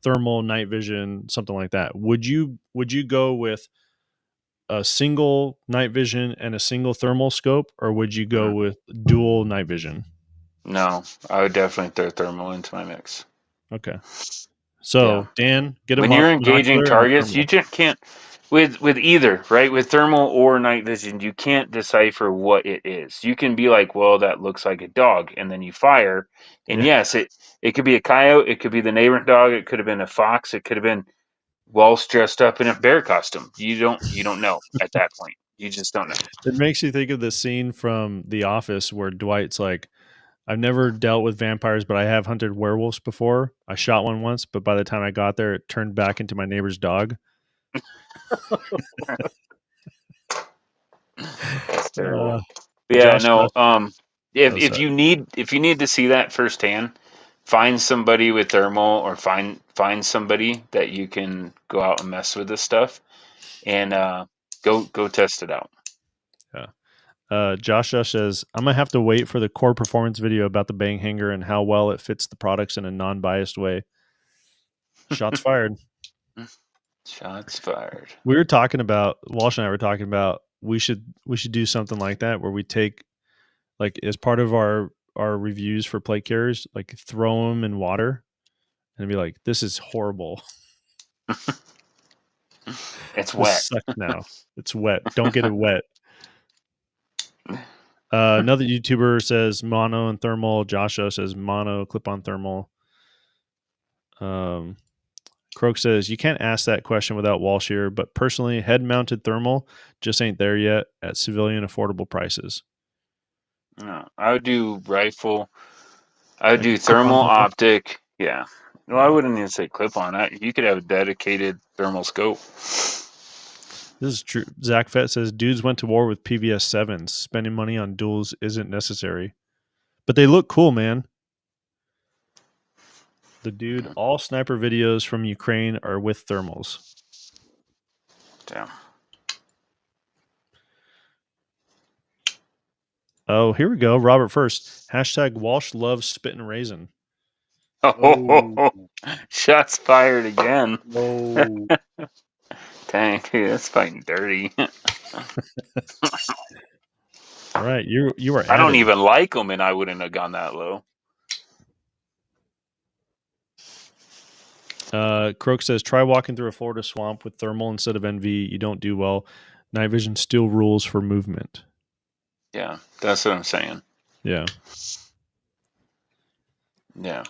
thermal, night vision, something like that. Would you go with a single night vision and a single thermal scope, or would you go with dual night vision? No, I would definitely throw thermal into my mix. Okay. So Dan, get when you're engaging targets, you just can't. with either, right? With thermal or night vision, you can't decipher what it is. You can be like, well, that looks like a dog, and then you fire, and Yeah. yes, it could be a coyote, it could be the neighbor's dog, it could have been a fox, it could have been Walsh dressed up in a bear costume. You don't know at that point. You just don't know. It makes you think of the scene from The Office where Dwight's like, I've never dealt with vampires, but I have hunted werewolves before. I shot one once, but by the time I got there, it turned back into my neighbor's dog. That's terrible. Uh, Yeah, Josh, no. oh, If sorry. you need to see that firsthand, find somebody with thermal, or find somebody that you can go out and mess with this stuff, and go test it out. Yeah. Josh says, I'm going to have to wait for the core performance video about the bang hanger and how well it fits the products in a non-biased way. Shots fired. Shots fired. We were talking about, Walsh and I were talking about, we should do something like that where we take, like, as part of our reviews for plate carriers, like throw them in water and be like, this is horrible. It's This wet. sucks now. It's wet. Don't get it wet. Another YouTuber says mono and thermal. Joshua says mono, clip-on thermal. Croak says you can't ask that question without Walsh here, but personally, head-mounted thermal just ain't there yet at civilian affordable prices. No, I would do rifle. I would Like do a clip-on thermal, thermal? optic. Yeah. No, I wouldn't even say clip on. You could have a dedicated thermal scope. This is true. Zach Fett says dudes went to war with PVS 7s. Spending money on duels isn't necessary. But they look cool, man. The dude, all sniper videos from Ukraine are with thermals. Damn. Oh, here we go. Robert first. Hashtag Walsh loves spit and raisin. Oh, shots fired again. Whoa. Dang, dude, that's fighting dirty. All right, you are. I don't added. even like them, and I wouldn't have gone that low. Croak says try walking through a Florida swamp with thermal instead of NV. You don't do well. Night vision still rules for movement. Yeah, that's what I'm saying. Yeah. Yeah.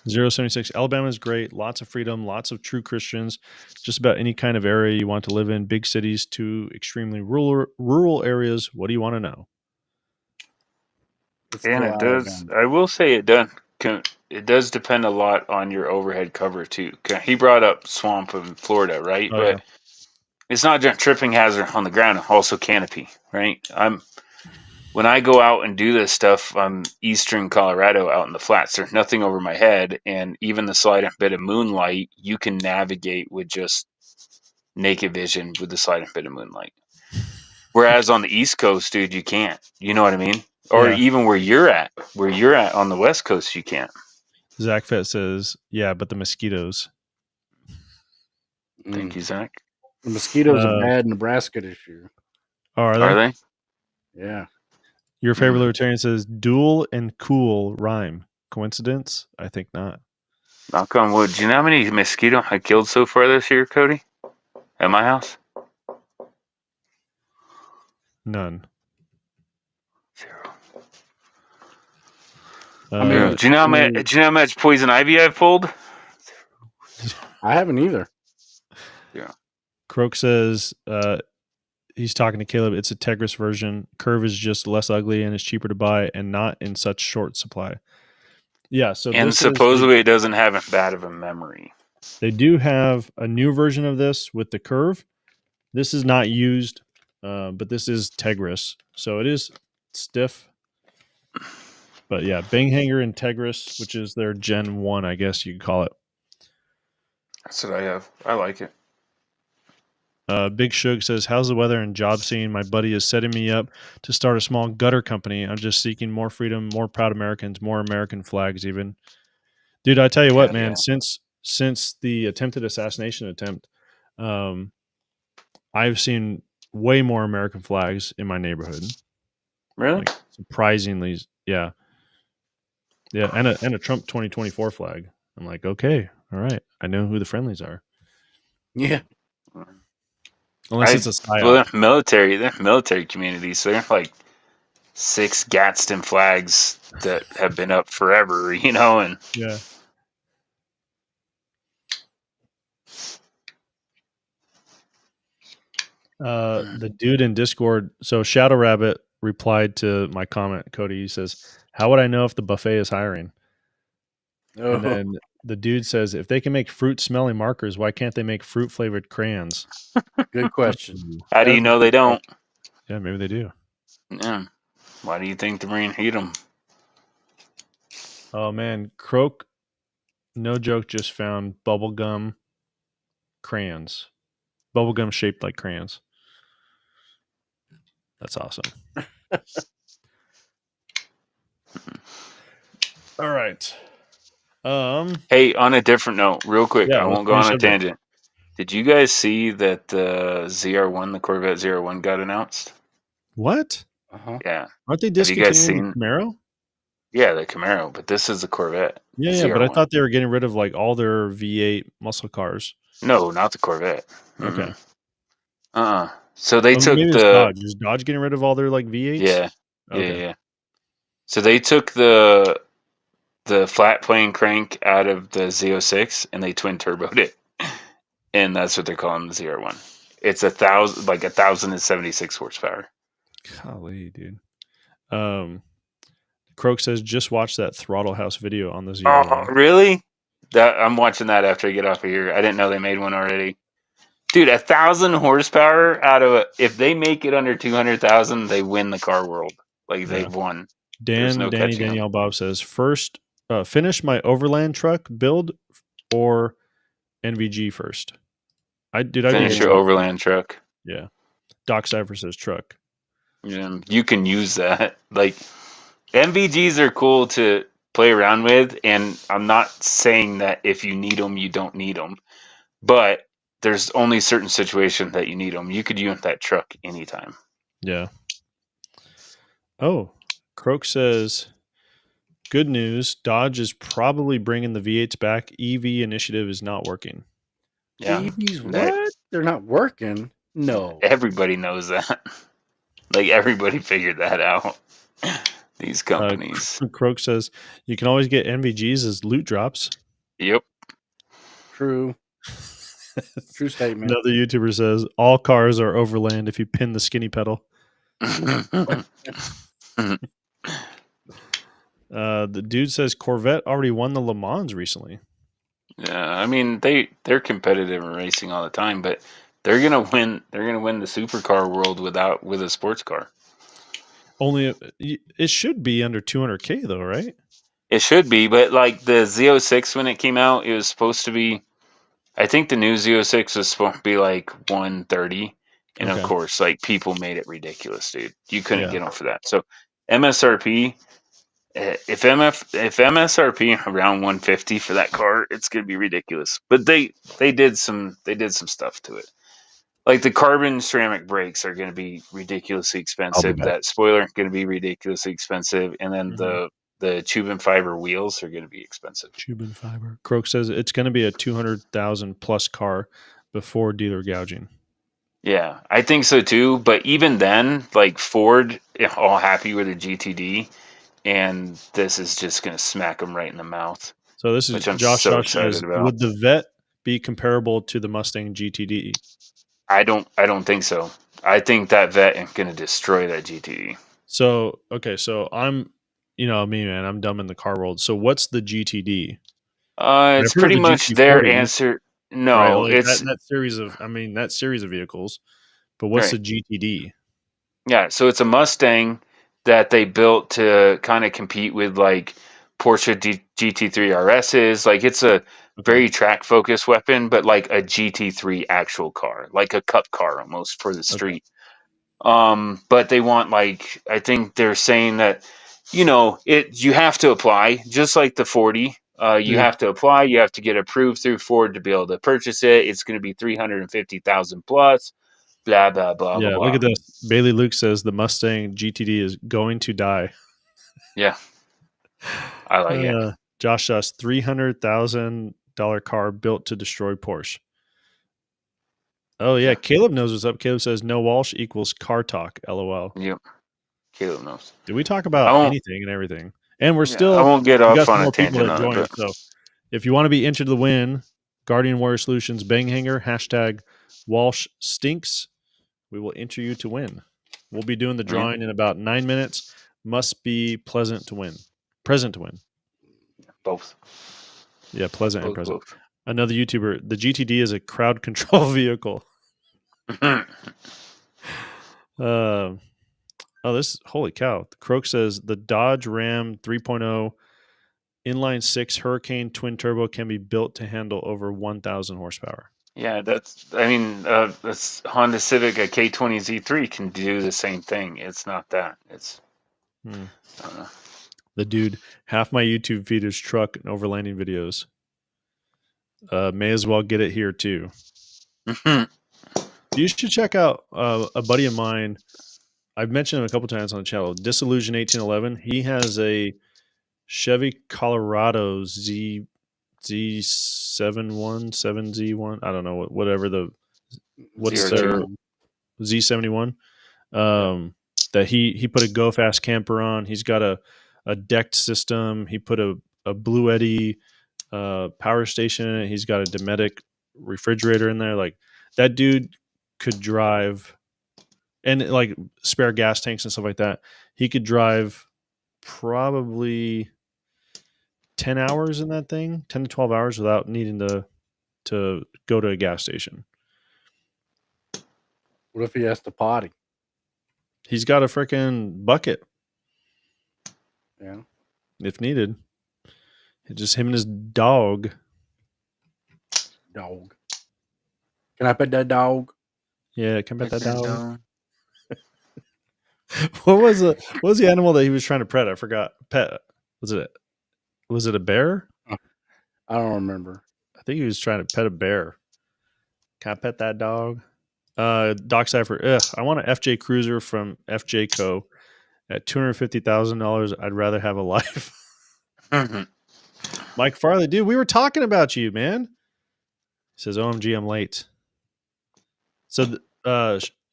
076 Alabama is great. Lots of freedom. Lots of true Christians. Just about any kind of area you want to live in. Big cities to extremely rural areas. What do you want to know? And it does. I will say it does. It does depend a lot on your overhead cover too. He brought up swamp in Florida, right? Oh, but yeah. it's not just tripping hazard on the ground. Also canopy, right? When I go out and do this stuff, I'm eastern Colorado out in the flats. There's nothing over my head, and even the slight bit of moonlight, you can navigate with just naked vision with the slight bit of moonlight. Whereas on the East Coast, dude, you can't. You know what I mean? Or Yeah. even where you're at on the West Coast, you can't. Zach Fett says, yeah, but the mosquitoes. Thank you, Zach. The mosquitoes are bad in Nebraska this year. Oh, are Are they? Yeah. Your favorite libertarian says dual and cool rhyme. Coincidence? I think not. Knock on wood. Do you know how many mosquitoes I killed so far this year, Cody? At my house? None. Zero. Do you know how much poison ivy I've pulled? I haven't either. Yeah. Croak says he's talking to Caleb. It's a Tegris version. Curve is just less ugly and is cheaper to buy and not in such short supply. Yeah. So and supposedly it doesn't have as bad of a memory. They do have a new version of this with the curve. This is not used, but this is Tegris, so it is stiff. But yeah, Bang Hanger and Tegris, which is their Gen 1, I guess you could call it. That's what I have. I like it. Big Shug says, how's the weather and job scene? My buddy is setting me up to start a small gutter company. I'm just seeking more freedom, more proud Americans, more American flags even. Dude, I tell you what, man, since the attempted assassination attempt, I've seen way more American flags in my neighborhood. Really? Like, surprisingly, yeah. Yeah, and a Trump 2024 flag. I'm like, okay, all right. I know who the friendlies are. Yeah. Unless it's a Well, psyop. they're military communities, so they're like 6 Gadsden flags that have been up forever, and Yeah. The dude in Discord, so Shadow Rabbit replied to my comment, Cody. He says, "How would I know if the buffet is hiring?" Oh, And then the dude says, "If they can make fruit smelling markers, why can't they make fruit flavored crayons?" good question. how do That you is a know they good don't? question. Yeah, maybe they do. Yeah. Why do you think the Marine hate them? Oh man, Croak, no joke, just found bubblegum crayons, bubblegum shaped like crayons. That's awesome. All right. Hey, on a different note, real quick, Yeah, I let's won't go change on a subject. tangent. Did you guys see that the ZR1, the Corvette ZR1, got announced? What? Uh-huh. Yeah. Aren't they Have you guys discontinuing seen? the Camaro? Yeah, the Camaro, but this is the Corvette Yeah, but I ZR1. thought they were getting rid of like all their V8 muscle cars. No, not the Corvette. Okay. So they Oh, took maybe it's the Dodge. Is Dodge getting rid of all their like V8s? yeah, yeah, Okay. yeah. So they took the flat plane crank out of the Z06 and they twin turboed it, and that's what they're calling the ZR1. It's 1,076 horsepower. Golly, dude. Croak says just watch that Throttle House video on the Oh, ZR1. really? That I'm watching that after I get off of here. I didn't know they made one already. Dude, 1,000 horsepower out of if they make it under 200,000, they win the car world. Like Yeah. they've won. There's no Danny, catching them. Danielle Bob says first, finish my Overland truck build or NVG first. I'd do Finish your NVG. Overland truck. Yeah. Doc Cypher says truck. You can use that. Like MVGs are cool to play around with, and I'm not saying that if you need them, you don't need them. But there's only certain situations that you need them. You could use that truck anytime. Yeah. Oh, Croak says, good news. Dodge is probably bringing the V8s back. EV initiative is not working. Yeah. EVs, what? They're not working? No. Everybody knows that. Like everybody figured that out. These companies. Croak says, you can always get NVGs as loot drops. Yep. True. True statement. Another YouTuber says, all cars are overland if you pin the skinny pedal. The dude says Corvette already won the Le Mans recently. Yeah, I mean they're competitive in racing all the time, but they're gonna win. They're gonna win the supercar world with a sports car. Only it should be under 200K though, right? It should be, but like the Z06 when it came out, it was supposed to be. I think the new Z06 was supposed to be like 130, and of course, like people made it ridiculous, dude. You couldn't get them for that. So MSRP. If MSRP around 150 for that car, it's gonna be ridiculous. But they did some stuff to it. Like the carbon ceramic brakes are gonna be ridiculously expensive. That spoiler gonna be ridiculously expensive, and then the tube and fiber wheels are gonna be expensive. Tube and fiber. Croak says it's going to be a 200,000 plus car before dealer gouging. Yeah, I think so too. But even then, like Ford, all happy with the GTD. And this is just going to smack them right in the mouth. So this is which I'm Josh so excited excited about. Would the Vet be comparable to the Mustang GTD? I don't think so. I think that Vet is going to destroy that GTD. So so I'm, me, man, I'm dumb in the car world. So what's the GTD? It's pretty much their answer. No, right? Like it's that series of vehicles. But what's the GTD? Yeah, so it's a Mustang that they built to kind of compete with like Porsche GT3 RSs. Like it's a very track focused weapon, but like a GT3 actual car, like a cup car almost for the street. But they want like I think they're saying that you have to apply just like the 40. You have to apply. You have to get approved through Ford to be able to purchase it. It's going to be 350,000 plus. Blah blah blah blah. Look at this. Bailey Luke says the Mustang GTD is going to die. Yeah, I like it. Josh $300,000 car built to destroy Porsche. Oh yeah, Yeah. Caleb knows what's up. Caleb says no Walsh equals car talk. LOL. Yep. Caleb knows. Did we talk I about won't. anything and everything? And we're Yeah, I still won't get we off got on some a more people tangent that on it, joined. but So if you want to be entered to the win, Guardian Warrior Solutions Bang Hanger hashtag Walsh Stinks. We will enter you to win. We'll be doing the drawing in about 9 minutes. Must be pleasant to win. Present to win. both. Yeah, pleasant and present. Both. Another YouTuber. The GTD is a crowd control vehicle. Oh, this holy cow. The Croak says the Dodge Ram 3.0 inline 6 Hurricane twin turbo can be built to handle over 1,000 horsepower. Yeah, that's Honda Civic, a K20 Z3 can do the same thing. It's not that. It's The dude, half my YouTube feed is truck and overlanding videos. May as well get it here too. You should check out a buddy of mine. I've mentioned him a couple times on the channel. Disillusion 1811. He has a Chevy Colorado Z717Z1. I don't know whatever what's ZRT. their Z71. That he put a Go Fast camper on. He's got a decked system. He put a Blue Eddy power station in it. He's got a Dometic refrigerator in there. Like that dude could drive, and like spare gas tanks and stuff like that. He could drive probably 10 hours in that thing, 10 to 12 hours without needing to go to a gas station. What if he has to potty? He's got a freaking bucket. Yeah. If needed. It's just him and his dog. Dog. Can I pet that dog? Yeah, can I pet that dog? What was the animal that he was trying to pet? I forgot. Pet. Was it a bear? I don't remember. I think he was trying to pet a bear. Can I pet that dog? Doc Cypher. I want an FJ Cruiser from FJ Co. At $250,000. I'd rather have a life. Mike Farley, dude, we were talking about you, man. He says, "OMG, I'm late." So,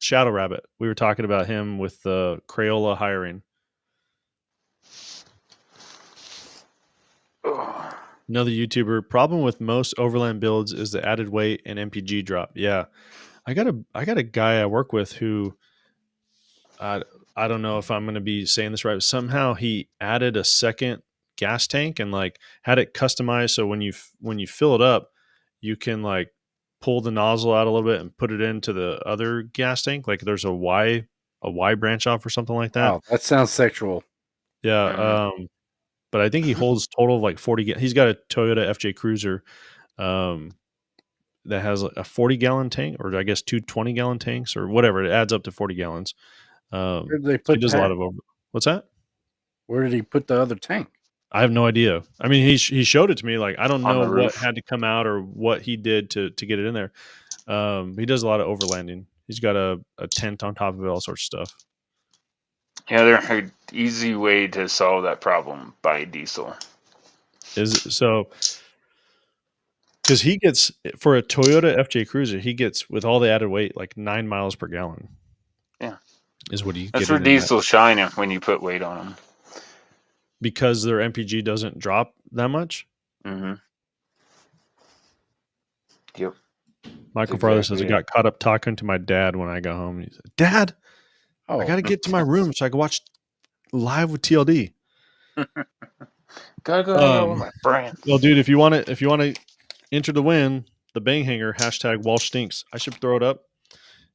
Shadow Rabbit, we were talking about him with the Crayola hiring. Another YouTuber. Problem with most overland builds is the added weight and MPG drop. Yeah, I got a guy I work with who, I don't know if I'm going to be saying this right, but somehow he added a second gas tank and like had it customized so when you fill it up, you can like pull the nozzle out a little bit and put it into the other gas tank. Like there's a Y branch off or something like that. Wow, that sounds sexual. Yeah. But I think he holds total of like 40. He's got a Toyota FJ Cruiser that has a 40-gallon tank, or I guess two 20-gallon tanks or whatever. It adds up to 40 gallons. Where did they put he does that? a lot of what's that? Where did he put the other tank? I have no idea. I mean, he showed it to me. Like I don't On know the what roof. had to come out or what he did to get it in there. He does a lot of overlanding. He's got a tent on top of it, all sorts of stuff. Yeah, there's an easy way to solve that problem: buy diesel. Because he gets, for a Toyota FJ Cruiser, he gets with all the added weight like 9 miles per gallon. Yeah, is what he. That's where diesel shine when you put weight on them. Because their MPG doesn't drop that much. Mm-hmm. Yep. Michael Farley says, I got caught up talking to my dad when I got home. He said, "Dad, I got to get to my room so I can watch live with TLD." Gotta go hang out with my friend. Well, dude, if you want to enter the win, the Bang Hanger hashtag Walsh Stinks. I should throw it up.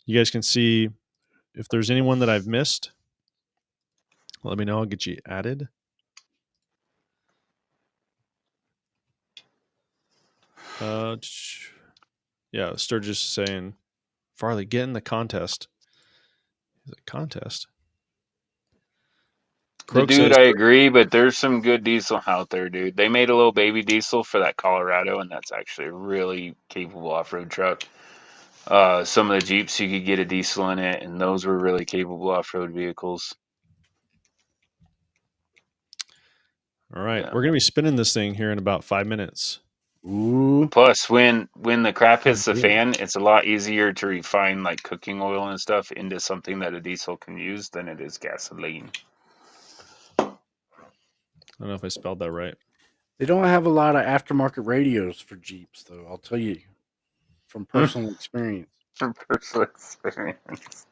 You guys can see if there's anyone that I've missed. Let me know. I'll get you added. Yeah, Sturgis is saying, Farley, get in the contest. Is it contest? Dude, says, I agree, but there's some good diesel out there, dude. They made a little baby diesel for that Colorado, and that's actually a really capable off-road truck. Some of the Jeeps, you could get a diesel in it, and those were really capable off-road vehicles. All right, we're going to be spinning this thing here in about 5 minutes. Ooh. Plus, when the crap hits the Yeah. fan, it's a lot easier to refine like cooking oil and stuff into something that a diesel can use than it is gasoline. I don't know if I spelled that right. They don't have a lot of aftermarket radios for Jeeps, though. I'll tell you from personal experience. From personal experience.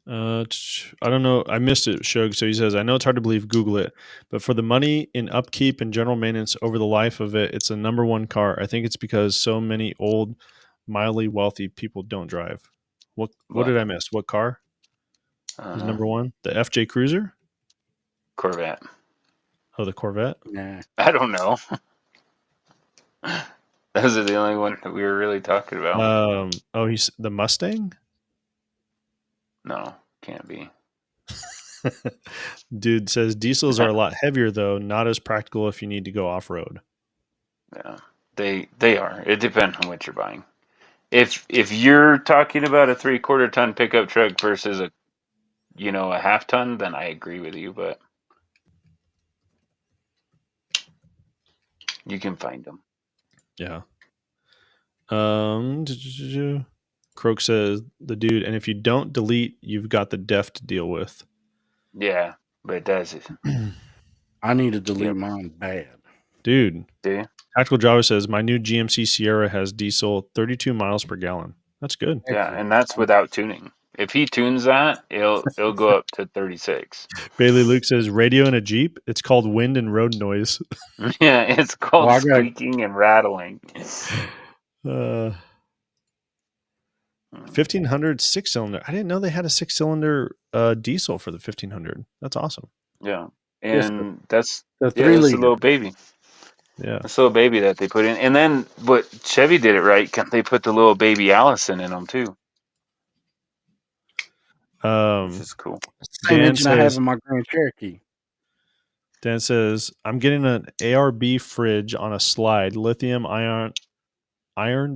I don't know. I missed it, Shug. So he says, I know it's hard to believe, Google it. But for the money in upkeep and general maintenance over the life of it, it's a number one car. I think it's because so many old, mildly wealthy people don't drive. What did I miss? What car is number one? The FJ Cruiser? Corvette. Oh, the Corvette? Nah. I don't know. Those are the only one that we were really talking about. He's the Mustang? No, can't be. Dude says diesels are a lot heavier, though, not as practical if you need to go off-road. Yeah, they are. It depends on what you're buying. If you're talking about a 3/4 ton pickup truck versus a half ton, then I agree with you, but you can find them. Yeah. Croak says the dude, and if you don't delete, you've got the def to deal with. Yeah, but it does it. I need to delete mine bad. Dude. Do you? Tactical Java says my new GMC Sierra has diesel 32 miles per gallon. That's good. Yeah, and that's without tuning. If he tunes that, it'll go up to 36. Bailey Luke says radio in a Jeep. It's called wind and road noise. Yeah, it's called squeaking and rattling. 1500 6-cylinder. I didn't know they had a 6-cylinder diesel for the 1500. That's awesome. Yeah, and that's the 3 that's liter. a little baby. Yeah, this little baby that they put in, and then but Chevy did it right. They put the little baby Allison in them too. Which is cool. Same engine I have in my Grand Cherokee. Dan says, I'm getting an ARB fridge on a slide, lithium iron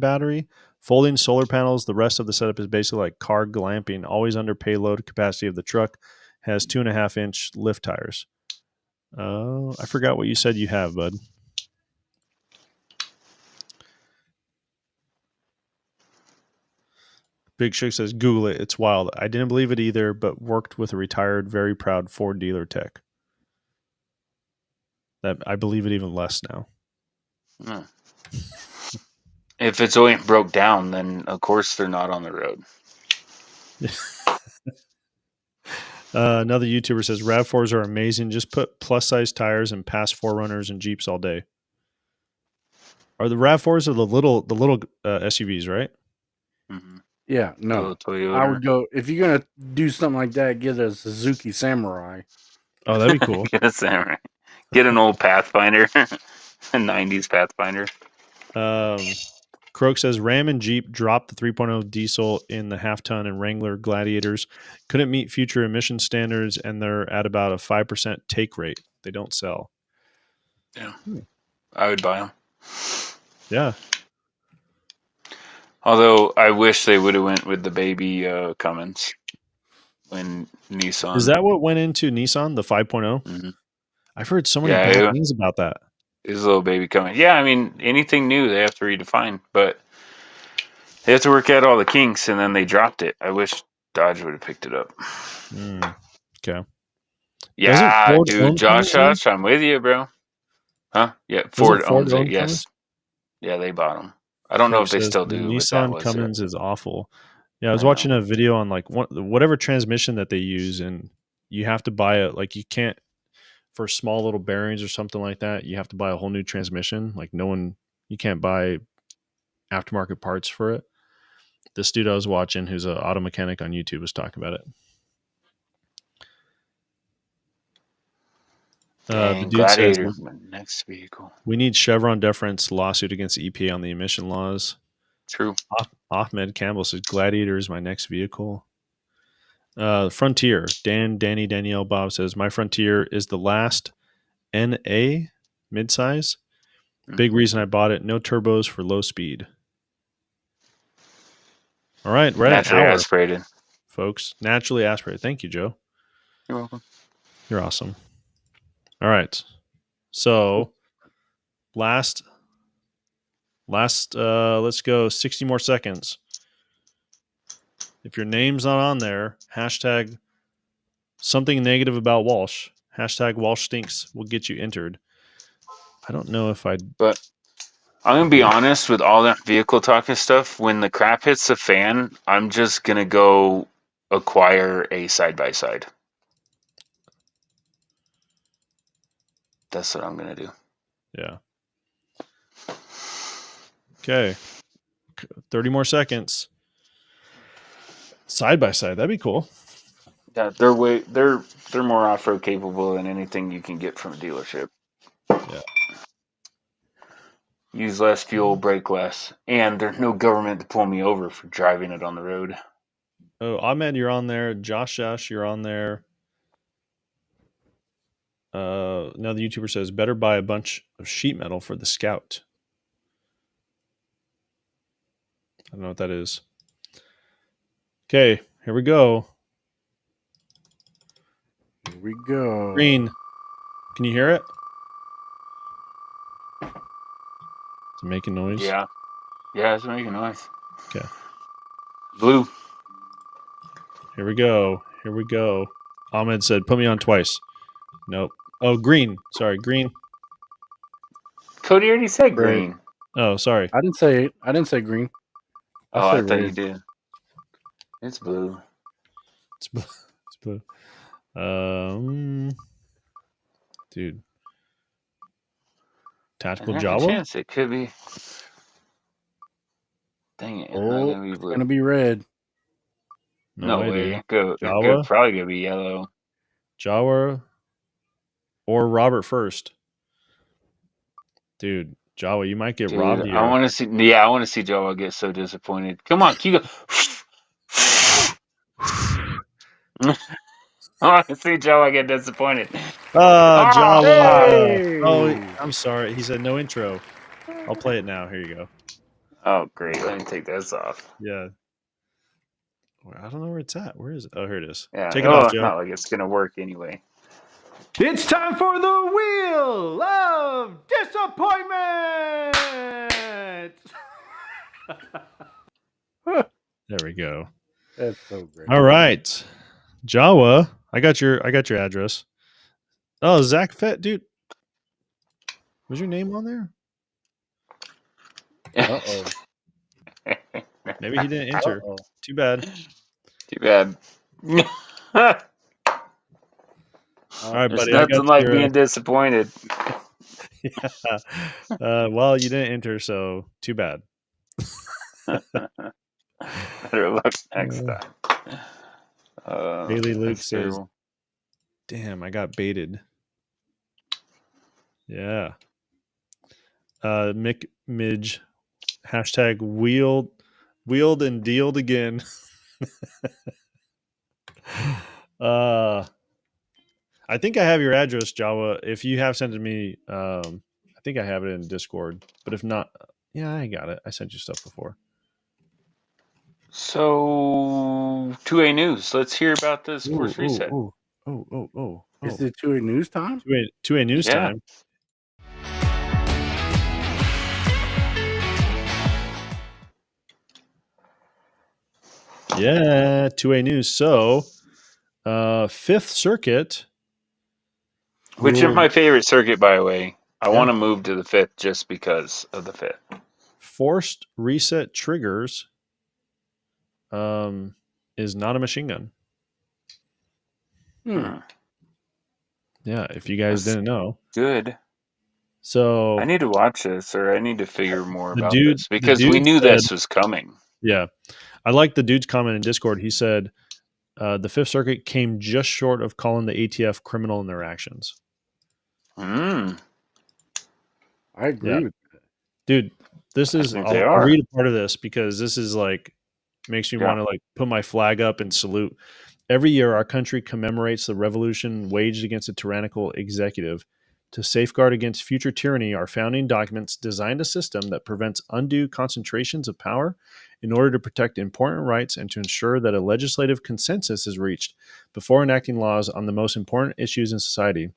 battery, folding solar panels. The rest of the setup is basically like car glamping, always under payload capacity of the truck, has 2.5-inch lift tires. Oh, I forgot what you said you have, bud. Big Chick says, Google it. It's wild. I didn't believe it either, but worked with a retired, very proud Ford dealer tech. That I believe it even less now. If it's only broke down, then of course they're not on the road. Another YouTuber says, RAV4s are amazing. Just put plus-size tires and pass 4Runners and Jeeps all day. Are the RAV4s the little SUVs, right? Mm-hmm. Yeah, no. I would go, if you're going to do something like that, get a Suzuki Samurai. Oh, that'd be cool. Get a Samurai. Get an old Pathfinder. A 90s Pathfinder. Croak says, Ram and Jeep dropped the 3.0 diesel in the half-ton and Wrangler Gladiators. Couldn't meet future emission standards, and they're at about a 5% take rate. They don't sell. Yeah. I would buy them. Yeah. Although I wish they would have went with the baby Cummins when Nissan. Is that what went into Nissan, the 5.0? Mm-hmm. I've heard so many bad things about that. His little baby Cummins. Yeah, I mean, anything new they have to redefine, but they have to work out all the kinks, and then they dropped it. I wish Dodge would have picked it up. Okay. Yeah, dude, Josh, I'm with you, bro. Huh? Yeah, Ford owns it, yes. Cummins? Yeah, they bought them. I don't know if they still do. Nissan Cummins is awful. Yeah, I was watching a video on like whatever transmission that they use, and you have to buy it. Like you can't, for small little bearings or something like that, you have to buy a whole new transmission. Like you can't buy aftermarket parts for it. This dude I was watching, who's an auto mechanic on YouTube, was talking about it. The dude Gladiator, says, my next vehicle. We need Chevron deference lawsuit against the EPA on the emission laws. True. Ahmed Campbell says, Gladiator is my next vehicle. Frontier. Danny, Danielle, Bob says, my Frontier is the last NA midsize. Big reason I bought it. No turbos for low speed. All right. We're at an hour, aspirated. folks. Naturally aspirated. Thank you, Joe. You're welcome. You're awesome. All right. So last let's go 60 more seconds. If your name's not on there, hashtag something negative about Walsh. Hashtag Walsh stinks will get you entered. I don't know if But I'm gonna be honest with all that vehicle talking stuff. When the crap hits the fan, I'm just gonna go acquire a side by side. That's what I'm gonna do. Yeah. Okay. 30 more seconds. Side by side. That'd be cool. Yeah, they're more off road capable than anything you can get from a dealership. Yeah. Use less fuel, brake less, and there's no government to pull me over for driving it on the road. Oh, Ahmed, you're on there. Josh, you're on there. Another YouTuber says better buy a bunch of sheet metal for the Scout. I don't know what that is. Okay, here we go. Here we go. Green. Can you hear it? Is it making noise? Yeah, it's making noise. Okay. Blue. Here we go. Here we go. Ahmed said, put me on twice. Nope. Oh, green. Sorry, green. Cody already said Red. green. Oh, sorry. I didn't say green. I said thought you red. did. It's blue. It's blue. It's blue. Dude. Tactical There's a Jawa? chance it could be. Dang it! It's not Oh, gonna be blue. gonna be red. No way. Dude. It's Jawa? probably gonna be yellow. Jawa or Robert first. Dude, Jawa, you might get robbed here. I want to see. Yeah, I want to see Jawa get so disappointed. Come on, keep going. I want to see Jawa get disappointed. Jawa. Hey! Oh, I'm sorry. He said no intro. I'll play it now. Here you go. Oh, great. Let me take this off. Yeah. I don't know where it's at. Where is it? Oh, here it is. Yeah. Take it off, Joe. Not like it's gonna work anyway. It's time for the Wheel of Disappointment! There we go. That's so great. All right. Jawa. I got your address. Oh, Zach Fett, dude. Was your name on there? Uh-oh. Maybe he didn't enter. Uh-oh. Too bad. Too bad. All right, There's buddy. nothing like being disappointed. Yeah. Well, you didn't enter, so too bad. Better luck next time. Haley Luke that's says, terrible. damn, I got baited. Yeah. Mick Midge. Hashtag wheeled and dealed again. I think I have your address, Jawa. If you have sent it to me, I think I have it in Discord. But if not, yeah, I got it. I sent you stuff before. So, 2A News. Let's hear about this Force Reset. Oh. Is it 2A news time? 2A news Yeah. time. Yeah, 2A news. So, Fifth Circuit. Which is my favorite circuit, by the way. I want to move to the fifth just because of the fifth. Forced reset triggers is not a machine gun. Yeah, if you guys didn't know. Good. So I need to watch this, or I need to figure more about dude- this, because the we dude knew said- this was coming. Yeah. I like the dude's comment in Discord. He said the Fifth Circuit came just short of calling the ATF criminal in their actions. I agree with that. Dude, this is think they I'll are. read a part of this because this is like makes me want to like put my flag up and salute. Every year our country commemorates the revolution waged against a tyrannical executive. To safeguard against future tyranny, our founding documents designed a system that prevents undue concentrations of power in order to protect important rights and to ensure that a legislative consensus is reached before enacting laws on the most important issues in society.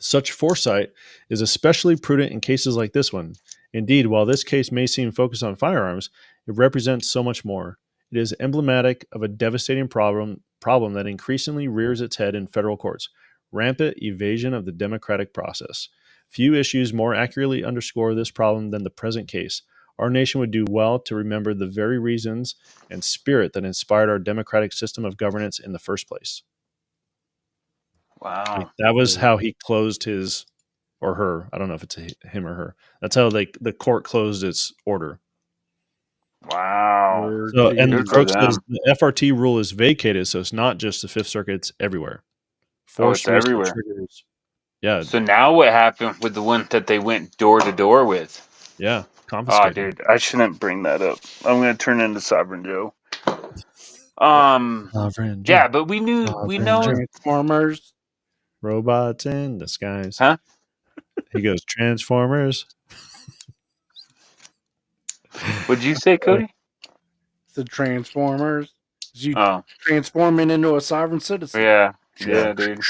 Such foresight is especially prudent in cases like this one. Indeed, while this case may seem focused on firearms, it represents so much more. It is emblematic of a devastating problem that increasingly rears its head in federal courts: rampant evasion of the democratic process. Few issues more accurately underscore this problem than the present case. Our nation would do well to remember the very reasons and spirit that inspired our democratic system of governance in the first place. Wow. Like, that was how he closed his, or her. I don't know if it's him or her. That's how the court closed its order. Wow. So, and Good for Croak says them. the FRT rule is vacated, so it's not just the Fifth Circuit; it's everywhere. Forced it's everywhere. triggers. Yeah, So now what happened with the one that they went door to door with? yeah, Oh, confiscated. dude, I shouldn't bring that up. I'm gonna turn into Sovereign Joe. Sovereign Joe. Yeah, but we know. Transformers. Robots in disguise. Huh? He goes, Transformers. What'd you say, Cody? The Transformers. You Oh, transforming into a sovereign citizen. yeah, dude.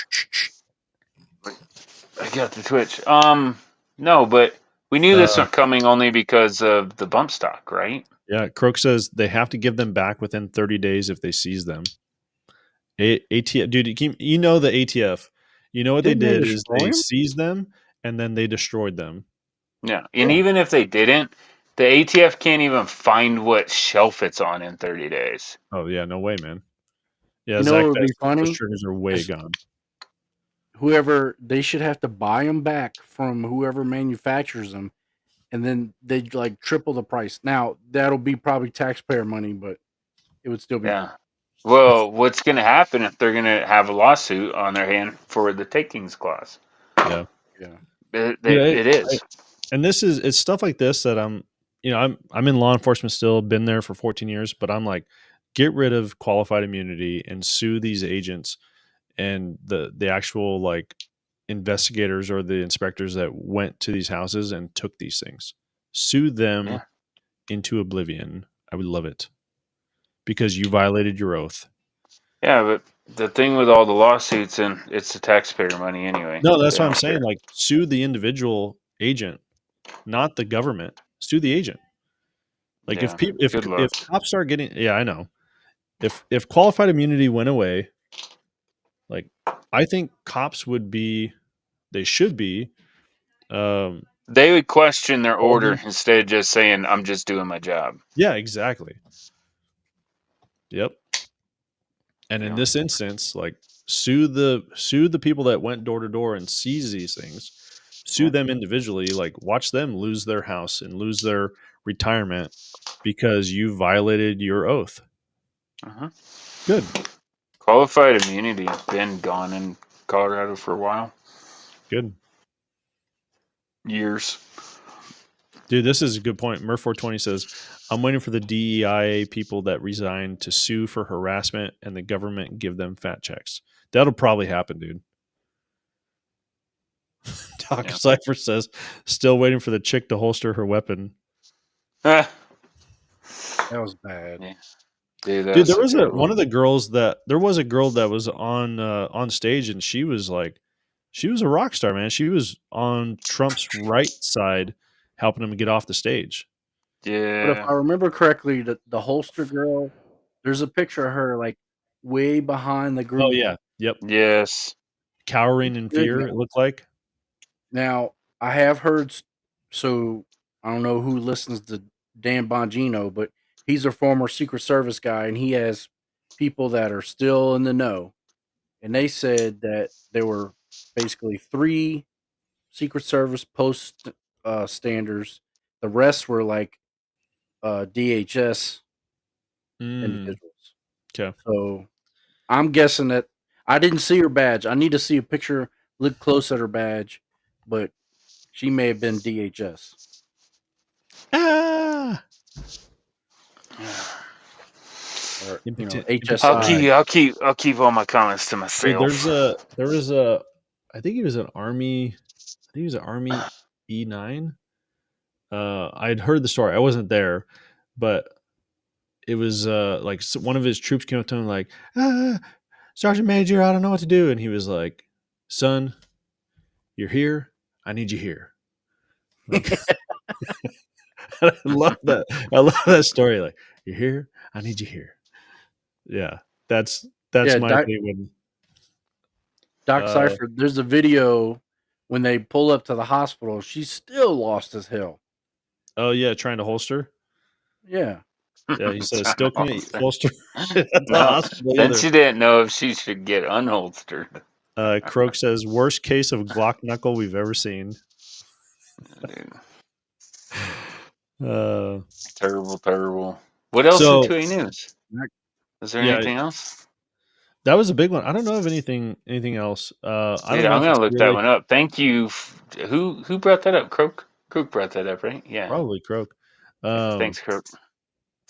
I got the twitch. No, but we knew this was coming only because of the bump stock, right? Yeah, Croak says they have to give them back within 30 days if they seize them. ATF, dude, you know the ATF. You know what Didn't they they did is destroy they 'em? seized them and then they destroyed them. Yeah, and even if they didn't, the ATF can't even find what shelf it's on in 30 days. Oh yeah, no way, man. Yeah, You know Zach what would be Fest, funny? those triggers are way gone. Whoever, they should have to buy them back from whoever manufactures them, and then they'd like triple the price. Now that'll be probably taxpayer money, but it would still be Yeah. Well, what's going to happen if they're going to have a lawsuit on their hand for the takings clause? Yeah. It is. And it's stuff like this that I'm in law enforcement still, been there for 14 years, but I'm like, get rid of qualified immunity and sue these agents and the actual like investigators or the inspectors that went to these houses and took these things. Sue them into oblivion. I would love it because you violated your oath. Yeah, but the thing with all the lawsuits, and it's the taxpayer money anyway. No, that's what I'm saying. Like, sue the individual agent, not the government. Sue the agent. Like, if cops start getting, I know. If qualified immunity went away, like, I think cops would be, they should be. They would question their order instead of just saying, "I'm just doing my job." Yeah, exactly. Yep. And in this instance, like, sue the people that went door to door and seized these things. Sue them individually. Like, watch them lose their house and lose their retirement because you violated your oath. Good. Qualified immunity has been gone in Colorado for a while. Good. Years. Dude, this is a good point. Murph420 says, I'm waiting for the DEIA people that resigned to sue for harassment and the government give them fat checks. That'll probably happen, dude. Doc Cypher says, still waiting for the chick to holster her weapon. That was bad. Yeah. Dude, there was one of the girls there was a girl that was on stage and she was a rock star, man. She was on Trump's right side helping him get off the stage. Yeah. But if I remember correctly, the holster girl, there's a picture of her like way behind the group. Oh yeah. Yep. Yes. Cowering in fear, it looked like. Now, I have heard, so I don't know who listens to Dan Bongino, but he's a former Secret Service guy, and he has people that are still in the know. And they said that there were basically 3 Secret Service post standers. The rest were like DHS individuals. Okay. So I'm guessing that I didn't see her badge. I need to see a picture, look close at her badge, but she may have been DHS. Ah. Or, HSI. I'll keep all my comments to myself. Dude, there was I think he was an Army he was an Army E9. I'd heard the story. I wasn't there, but it was like one of his troops came up to him like, Sergeant Major, I don't know what to do. And he was like, son, you're here. I need you here. Like, I love that. I love that story. Like, you're here. I need you here. Yeah. That's my thing when Doc Cypher, there's a video when they pull up to the hospital. She's still lost as hell. Oh yeah, trying to holster. Yeah. Yeah, he says still can't holster at the No, hospital then either. she didn't know if she should get unholstered. Croak says worst case of Glock knuckle we've ever seen. Dude. Terrible. What else in 2A news? Is there anything else? That was a big one. I don't know of anything else. I don't know. I'm gonna look that one up. Thank you. Who brought that up? Croak brought that up, right? Yeah, probably Croak. Thanks, Croak.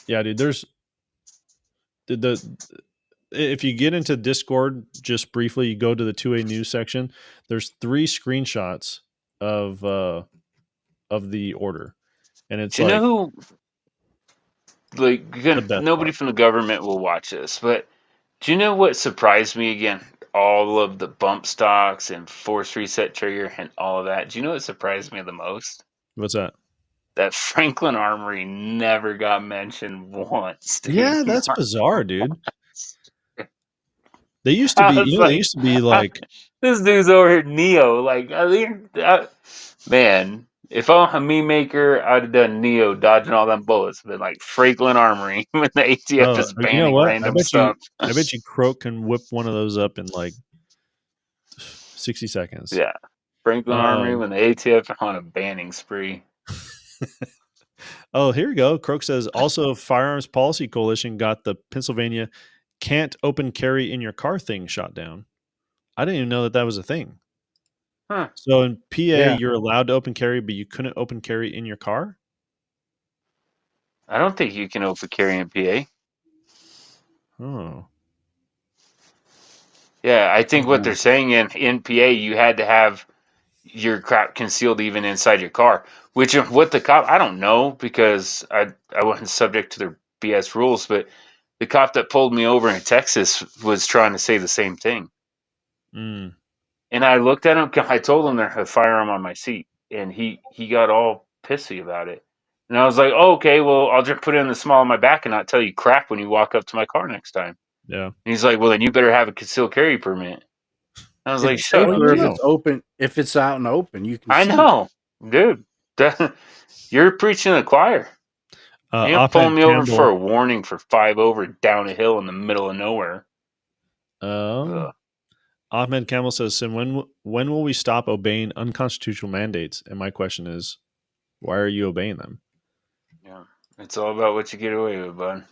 Yeah, dude. There's if you get into Discord, just briefly, you go to the 2A news section. There's 3 screenshots of the order, and it's Do you know who? Like, nobody from the government will watch this, but do you know what surprised me again? All of the bump stocks and force reset trigger and all of that. Do you know what surprised me the most? What's that? That Franklin Armory never got mentioned once. Dude. Yeah, that's bizarre, dude. They used to be, they used to be like, this dude's over here, Neo. Like, man, if I'm a meme maker, I'd have done Neo dodging all them bullets. But like Franklin Armory when the ATF is banning random stuff. I bet you Croak can whip one of those up in like 60 seconds. Yeah, Franklin Armory when the ATF on a banning spree. Oh, here we go. Croak says also Firearms Policy Coalition got the Pennsylvania can't open carry in your car thing shot down. I didn't even know that was a thing. Huh. So in PA, you're allowed to open carry, but you couldn't open carry in your ar? I don't think you can open carry in PA. Oh. Yeah, I think what they're saying in PA, you had to have your crap concealed even inside your car. Which what the cop, I don't know because I wasn't subject to their BS rules, but the cop that pulled me over in Texas was trying to say the same thing. Mm. And I looked at him. I told him there had a firearm on my seat, and he got all pissy about it. And I was like, oh, okay, well, I'll just put it in the small of my back and not tell you crap when you walk up to my car next time. Yeah. And he's like, well, then you better have a concealed carry permit. I was like, shut up. If it's open, if it's out in the open, you can. I know, dude. You're preaching to the choir. You're pulling me over for a warning for 5 over down a hill in the middle of nowhere. Ahmed Campbell says, Sim, when will we stop obeying unconstitutional mandates? And my question is, why are you obeying them? Yeah, it's all about what you get away with, bud.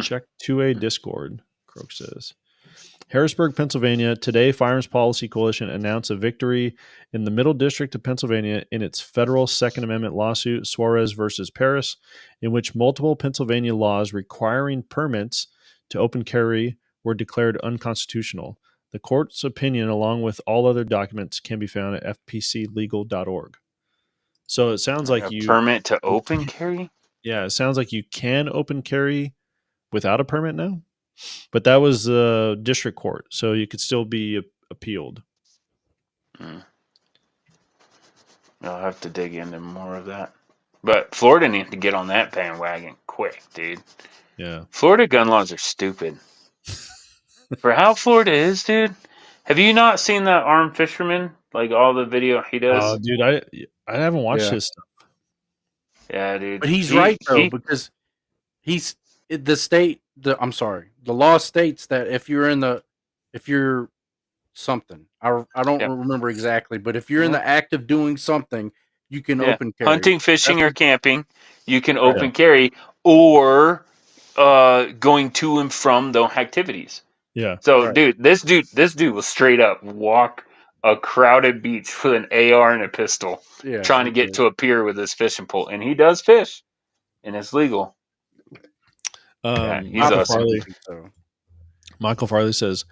Check 2A Discord, Croak says. Harrisburg, Pennsylvania. Today, Firearms Policy Coalition announced a victory in the Middle District of Pennsylvania in its federal Second Amendment lawsuit, Suarez versus Paris, in which multiple Pennsylvania laws requiring permits to open carry were declared unconstitutional. The court's opinion, along with all other documents, can be found at fpclegal.org. So it sounds like you permit to open carry? Yeah, it sounds like you can open carry without a permit now. But that was the district court, so you could still be appealed. I'll have to dig into more of that. But Florida needs to get on that bandwagon quick, dude. Yeah. Florida gun laws are stupid. For how Florida is, dude. Have you not seen that armed fisherman? Like all the video he does? Oh, dude, I haven't watched his stuff. Yeah, dude. But he's right, though, because he's the state. The law states that if you're something, I don't remember exactly, but if you're in the act of doing something, you can open carry. Hunting, fishing, or camping, you can open carry, or going to and from those activities. Yeah. So, dude, this dude will straight up walk a crowded beach with an AR and a pistol, trying to get to a pier with his fishing pole, and he does fish, and it's legal. He's awesome. Michael Farley says,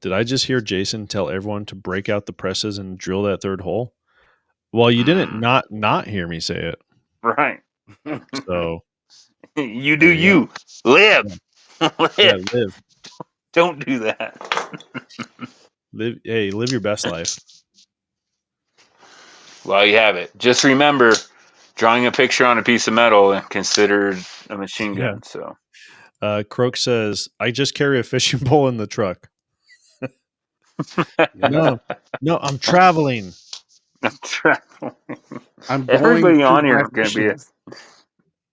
Did I just hear Jason tell everyone to break out the presses and drill that third hole? Well, you didn't not hear me say it. Right. So You do there you you. Live. Live. yeah, live. Don't do that. Live your best life. Well, you have it. Just remember, drawing a picture on a piece of metal and considered a machine gun. So Croak says, I just carry a fishing pole in the truck. No, I'm traveling. I'm traveling. I'm Everybody going on to here my is going to be fishing.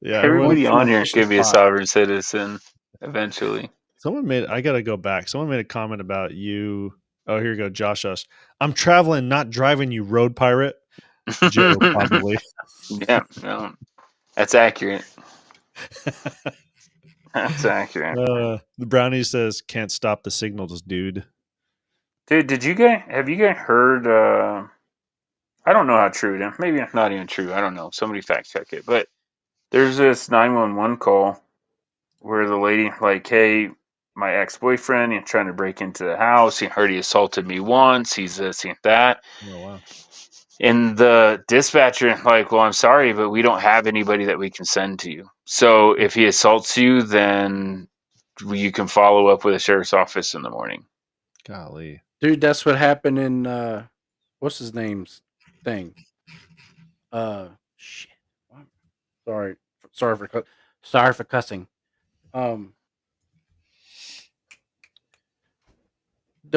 everybody to my on here is fishing going to be a spot. sovereign citizen eventually. I got to go back. Someone made a comment about you. Oh, here you go. Josh us. I'm traveling, not driving, you road pirate. Joe, probably. Yeah, no, that's accurate. That's accurate. The brownie says, can't stop the signals, dude. Dude, have you guys heard, I don't know how true it is. Maybe it's not even true. I don't know. Somebody fact check it. But there's this 911 call where the lady, like, hey, my ex-boyfriend, he's trying to break into the house. He heard he assaulted me once. He's this, he's that. Oh, wow. And the dispatcher, like, well, I'm sorry, but we don't have anybody that we can send to you. So if he assaults you, then you can follow up with the sheriff's office in the morning. Golly. Dude, that's what happened in what's his name's thing? Shit. Sorry for cussing. The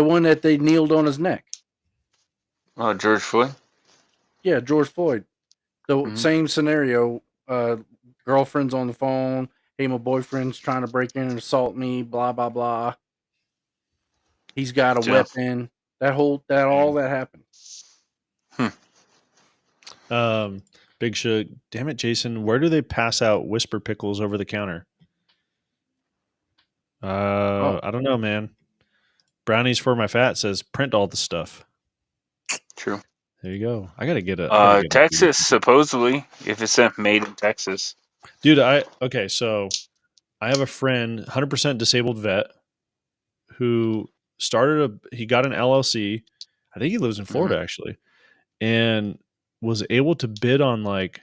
one that they kneeled on his neck. Oh, George Floyd? Yeah, George Floyd. The same scenario. Girlfriend's on the phone. Hey, my boyfriend's trying to break in and assault me. Blah blah blah. He's got a weapon. All that happened. Big Shug. Damn it, Jason. Where do they pass out Whisper pickles over the counter? I don't know, man. Brownies for my fat says print all the stuff. True. There you go. I gotta get Texas, supposedly, if it's made in Texas. Dude, so I have a friend, 100% disabled vet, who he got an LLC. I think he lives in Florida actually, and was able to bid on like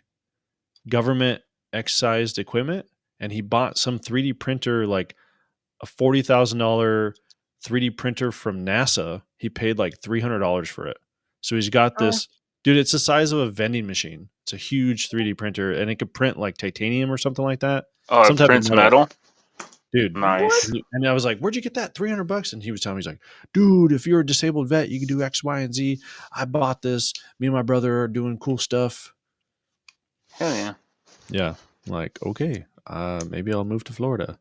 government excised equipment, and he bought some 3D printer, like a $40,000 3D printer from NASA. He paid like $300 for it. So he's got this, dude, it's the size of a vending machine. It's a huge 3D printer, and it could print like titanium or something like that. Oh, it prints metal? Dude, nice. And I was like, where'd you get that? $300? And he was telling me, he's like, dude, if you're a disabled vet, you can do X, Y, and Z. I bought this. Me and my brother are doing cool stuff. Hell yeah. Yeah. I'm like, okay, maybe I'll move to Florida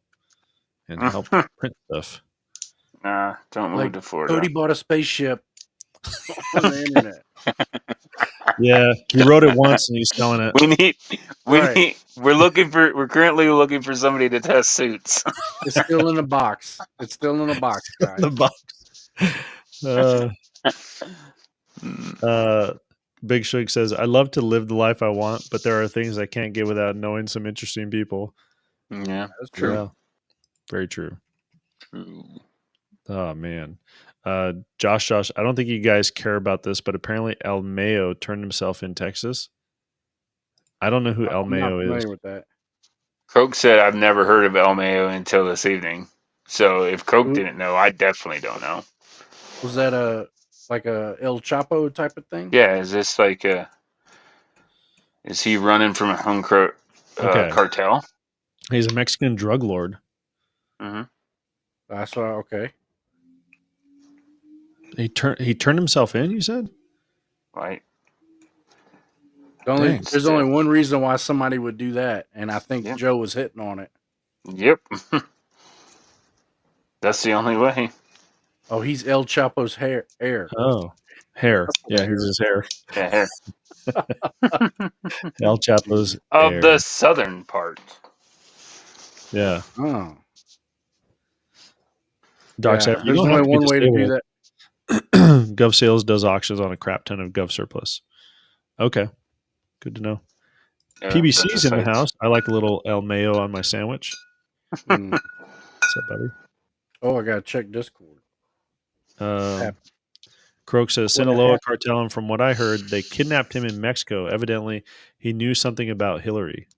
and help print stuff. Nah, don't move to Florida. Cody bought a spaceship on the internet. Yeah, he wrote it once and he's selling it. We're currently looking for somebody to test suits. It's still in a box. It's still in a box, guys. The box. Big Shug says, I love to live the life I want, but there are things I can't get without knowing some interesting people. Yeah, that's true. Yeah, very true. True. Oh, man. Josh, I don't think you guys care about this, but apparently El Mayo turned himself in Texas. I don't know who El Mayo is. I'm not familiar with that. Croak said, I've never heard of El Mayo until this evening. So if Croak didn't know, I definitely don't know. Was that like a El Chapo type of thing? Yeah, is this like is he running from a hung cartel? He's a Mexican drug lord. Mm-hmm. That's okay. He turned himself in, you said? Right. There's only one reason why somebody would do that, and I think Joe was hitting on it. Yep. That's the only way. Oh, he's El Chapo's heir. Oh, hair. Yeah, here's his hair. Yeah, hair. El Chapo's of the southern part. Yeah. Oh. Doc said, there's only one way to do that. Gov Sales does auctions on a crap ton of Gov surplus. Okay. Good to know. PBC's in the house. I like a little El Mayo on my sandwich. What's up, buddy? Oh, I got to check Discord. Croak says What Sinaloa happened? cartel, and from what I heard, they kidnapped him in Mexico. Evidently, he knew something about Hillary.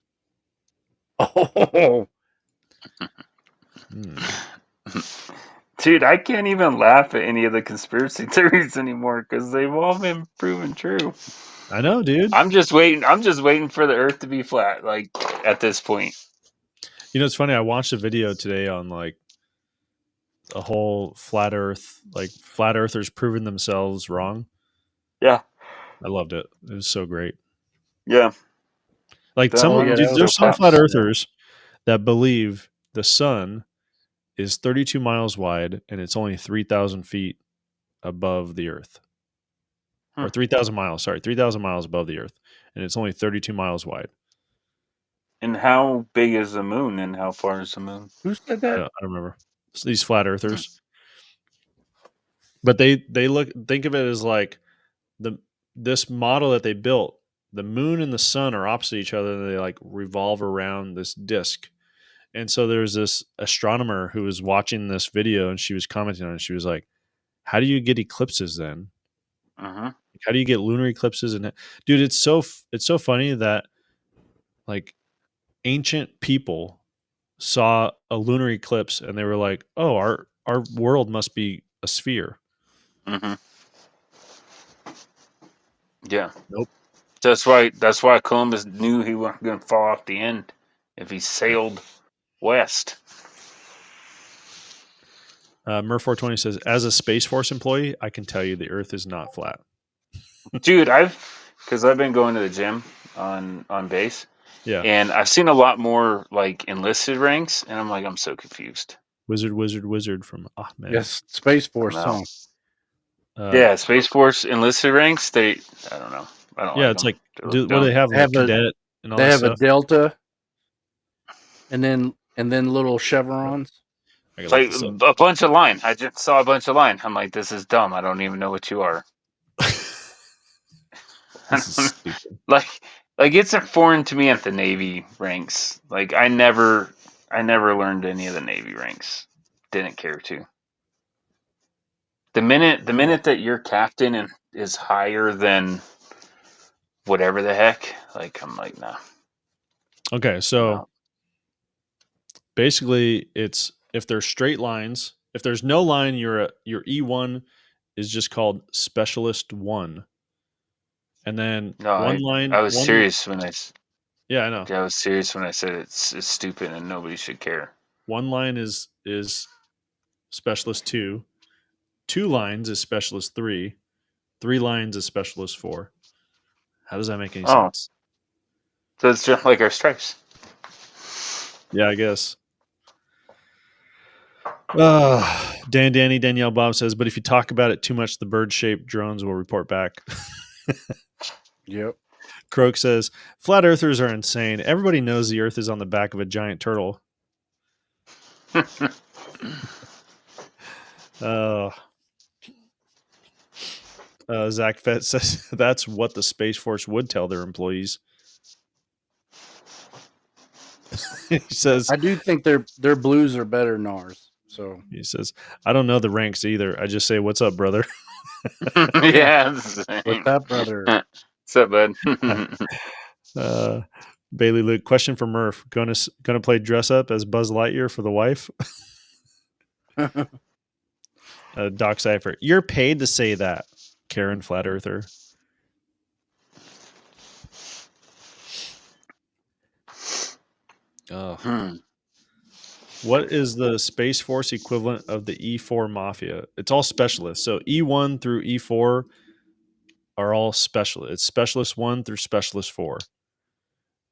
Oh, Hmm. Dude, I can't even laugh at any of the conspiracy theories anymore because they've all been proven true. I know, dude. I'm just waiting for the Earth to be flat. Like at this point. You know, it's funny. I watched a video today on like a whole flat Earth, like flat Earthers proving themselves wrong. Yeah. I loved it. It was so great. Yeah. Like That one yeah, dude, that was there's some so flat fast. Earthers that believe the sun is 32 miles wide and it's only 3,000 feet above the Earth, or 3,000 miles. Sorry, 3,000 miles above the Earth, and it's only 32 miles wide. And how big is the moon and how far is the moon? who said I that? don't remember. It's these flat Earthers, but they think of it as like this model that they built. The moon and the sun are opposite each other, and they like revolve around this disk. And so there's this astronomer who was watching this video, and she was commenting on it. She was like, "How do you get eclipses then? Uh-huh. How do you get lunar eclipses?" And dude, it's so funny that like ancient people saw a lunar eclipse and they were like, "Oh, our world must be a sphere." Mm-hmm. Yeah. Nope. That's why Columbus knew he wasn't going to fall off the end if he sailed west. Murph 420 says, "As a Space Force employee, I can tell you the Earth is not flat." Dude, because I've been going to the gym on base, Yeah, and I've seen a lot more like enlisted ranks, and I'm like, I'm so confused. wizard from Ahmed. Yes, Space I Force don't know. song. Yeah, Space Force enlisted ranks. I don't know. I don't Yeah, like it's them. like, They look what do dumb. they have? They Like have a- cadet and all They that have a stuff. delta, and then little chevrons. I It's gotta look like this up. a bunch of line. I just saw a bunch of line. I'm like, this is dumb. I don't even know what you are. This is stupid. like it's foreign to me at the Navy ranks. Like I never learned any of the Navy ranks. Didn't care to. The minute that your captain is higher than whatever the heck, like I'm like, nah. Okay, so No. basically, it's if there's straight lines. If there's no line, your E1 is just called Specialist 1, and then No, one line. I was serious when Yeah, I know. I was serious when I said it's stupid and nobody should care. One line is Specialist 2. 2 lines is Specialist 3. 3 lines is Specialist 4. How does that make any sense? So it's just like our stripes. Yeah, I guess. Danielle Bob says, but if you talk about it too much, the bird-shaped drones will report back. Yep. Croak says, flat earthers are insane. Everybody knows the earth is on the back of a giant turtle. Zach Fett says that's what the Space Force would tell their employees. He says, I do think their blues are better than ours. So he says, I don't know the ranks either. I just say, what's up, brother? Yeah. what's up, brother? What's up, bud? Bailey Luke, question for Murph. Gonna play dress up as Buzz Lightyear for the wife? Doc Cypher, you're paid to say that. Karen Flat Earther. Oh. What is the Space Force equivalent of the E4 Mafia? It's all specialists. So E1 through E4 are all specialists. It's Specialist 1 through Specialist 4.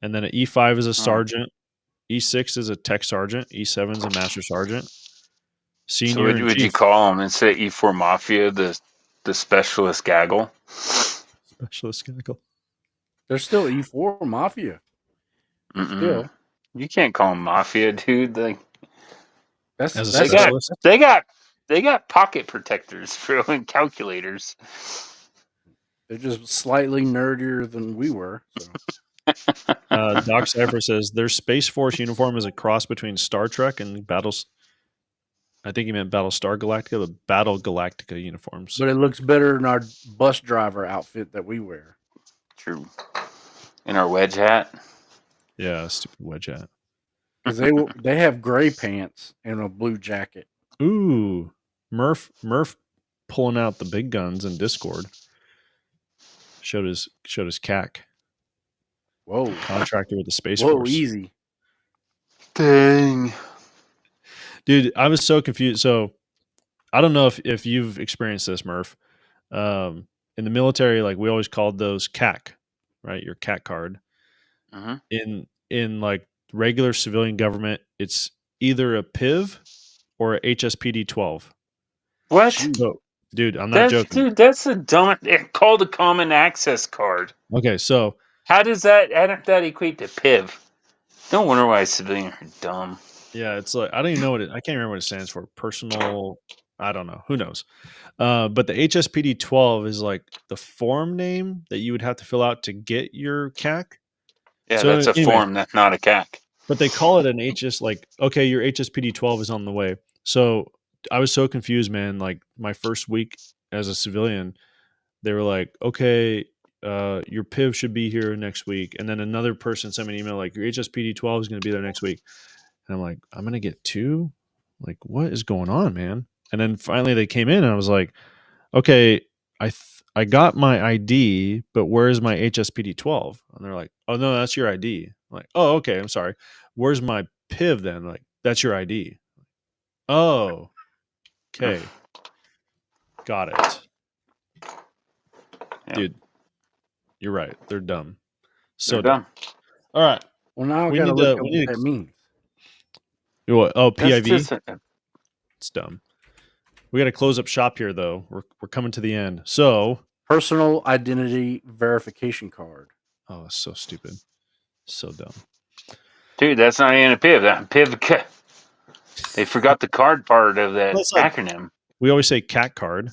And then an E5 is a sergeant. E6 is a tech sergeant. E7 is a master sergeant. Senior So would you call them, instead of E4 Mafia, the specialist gaggle? Specialist gaggle. They're still E4 Mafia. Still. You can't call them Mafia, dude. Like, That's As a they specialist? got pocket protectors for calculators. They're just slightly nerdier than we were. So. Doc Cypher says their Space Force uniform is a cross between Star Trek and Battles. I think he meant Battlestar Galactica, but Battle Galactica uniforms. But it looks better than our bus driver outfit that we wear. True. In our wedge hat. Yeah, stupid wedge hat. Because they have gray pants and a blue jacket. Ooh, Murph pulling out the big guns in Discord. Showed his CAC. Whoa. Contractor with the Space Whoa, Force. easy. Dang. Dude, I was so confused. So I don't know if you've experienced this, Murph. In the military, like we always called those CAC, right? Your CAC card. Mm-hmm. In like regular civilian government, it's either a PIV or a HSPD 12. What? So, dude, I'm not joking. Dude, that's a dumb. It's called a common access card. Okay, so How does that equate to PIV? Don't wonder why civilians are dumb. yeah, it's like I don't even know I can't remember what it stands for. Personal, I don't know. Who knows? But the HSPD 12 is like the form name that you would have to fill out to get your CAC. Yeah, So that's a anyway, form. That's not a CAC. But they call it an HS. Like, okay, your HSPD 12 is on the way. So I was so confused, man. Like my first week as a civilian, they were like, okay, your PIV should be here next week. And then another person sent me an email like, your HSPD 12 is going to be there next week. And I'm like, I'm going to get two? Like, what is going on, man? And then finally they came in and I was like, okay, I got my ID, but where's my HSPD 12? And they're like, oh, no, that's your ID. I'm like, oh, okay, I'm sorry. Where's my PIV then? Like, that's your ID. Oh, okay. Got it. Yeah. Dude, you're right. They're dumb. So They're dumb. All right. Well, now I We gotta need look to- at we what need that to- means. What? Oh, That's PIV? just It's dumb. We got to close up shop here, though. We're coming to the end. So, Personal identity verification card. oh, it's so stupid. So dumb. dude, that's not even a PIV. That PIV. They forgot the card part of that Well, it's like- acronym. We always say CAC card,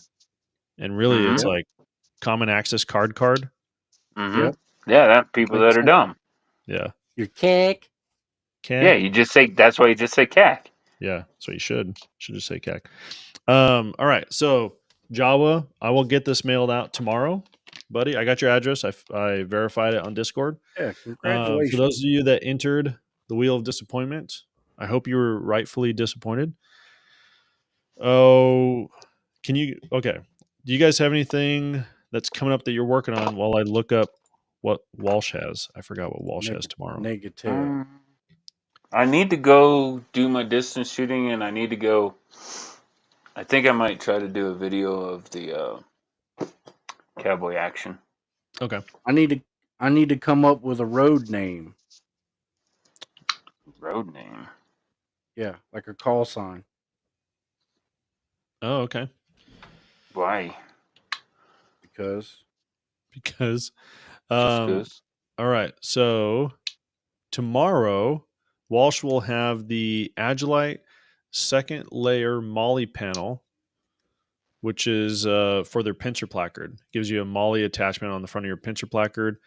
and really Mhm. it's like common access card. Mm-hmm. Yep. Yeah, that people Makes that are sense. dumb. Yeah. Your kick. CAC. Yeah, you just say that's why you just say CAC. Yeah. So you should just say CAC. All right. So Jawa, I will get this mailed out tomorrow, buddy. I got your address. I verified it on Discord. Yeah, For congratulations. those of you that entered the Wheel of Disappointment, I hope you were rightfully disappointed. Oh, can you? Okay. Do you guys have anything that's coming up that you're working on while I look up what Walsh has? I forgot what Walsh has tomorrow. Negative. I need to go do my distance shooting, and I need to go. I think I might try to do a video of the cowboy action. Okay. I need to come up with a road name. Road name. Yeah, like a call sign. Oh, okay. Why? Because Because, Just 'cause? all right. So tomorrow, Walsh will have the Agilite second layer Molly panel, which is for their pincer placard. Gives you a Molly attachment on the front of your pincer placard.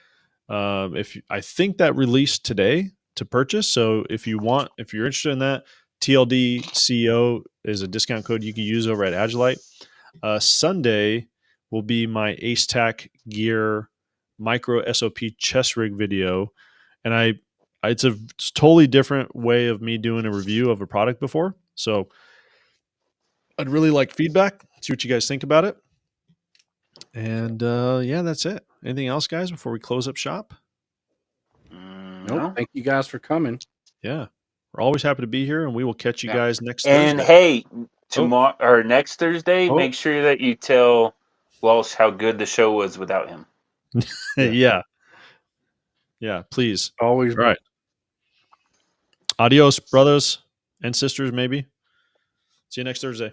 I think that released today to purchase. So if you're interested in that, TLD CEO is a discount code you can use over at Agilite. Sunday will be my Acetac Gear micro SOP chest rig video, and it's a totally different way of me doing a review of a product before. So I'd really like feedback. See what you guys think about it. And yeah, that's it. Anything else, guys, before we close up shop? nope. No. Thank you guys for coming. Yeah, we're always happy to be here, and we will catch you Yeah. guys next And Thursday. hey, tomorrow or next Thursday, Oh. make sure that you tell Walsh how good the show was without him. Yeah, please. Always All right. Adios, brothers and sisters, maybe. See you next Thursday.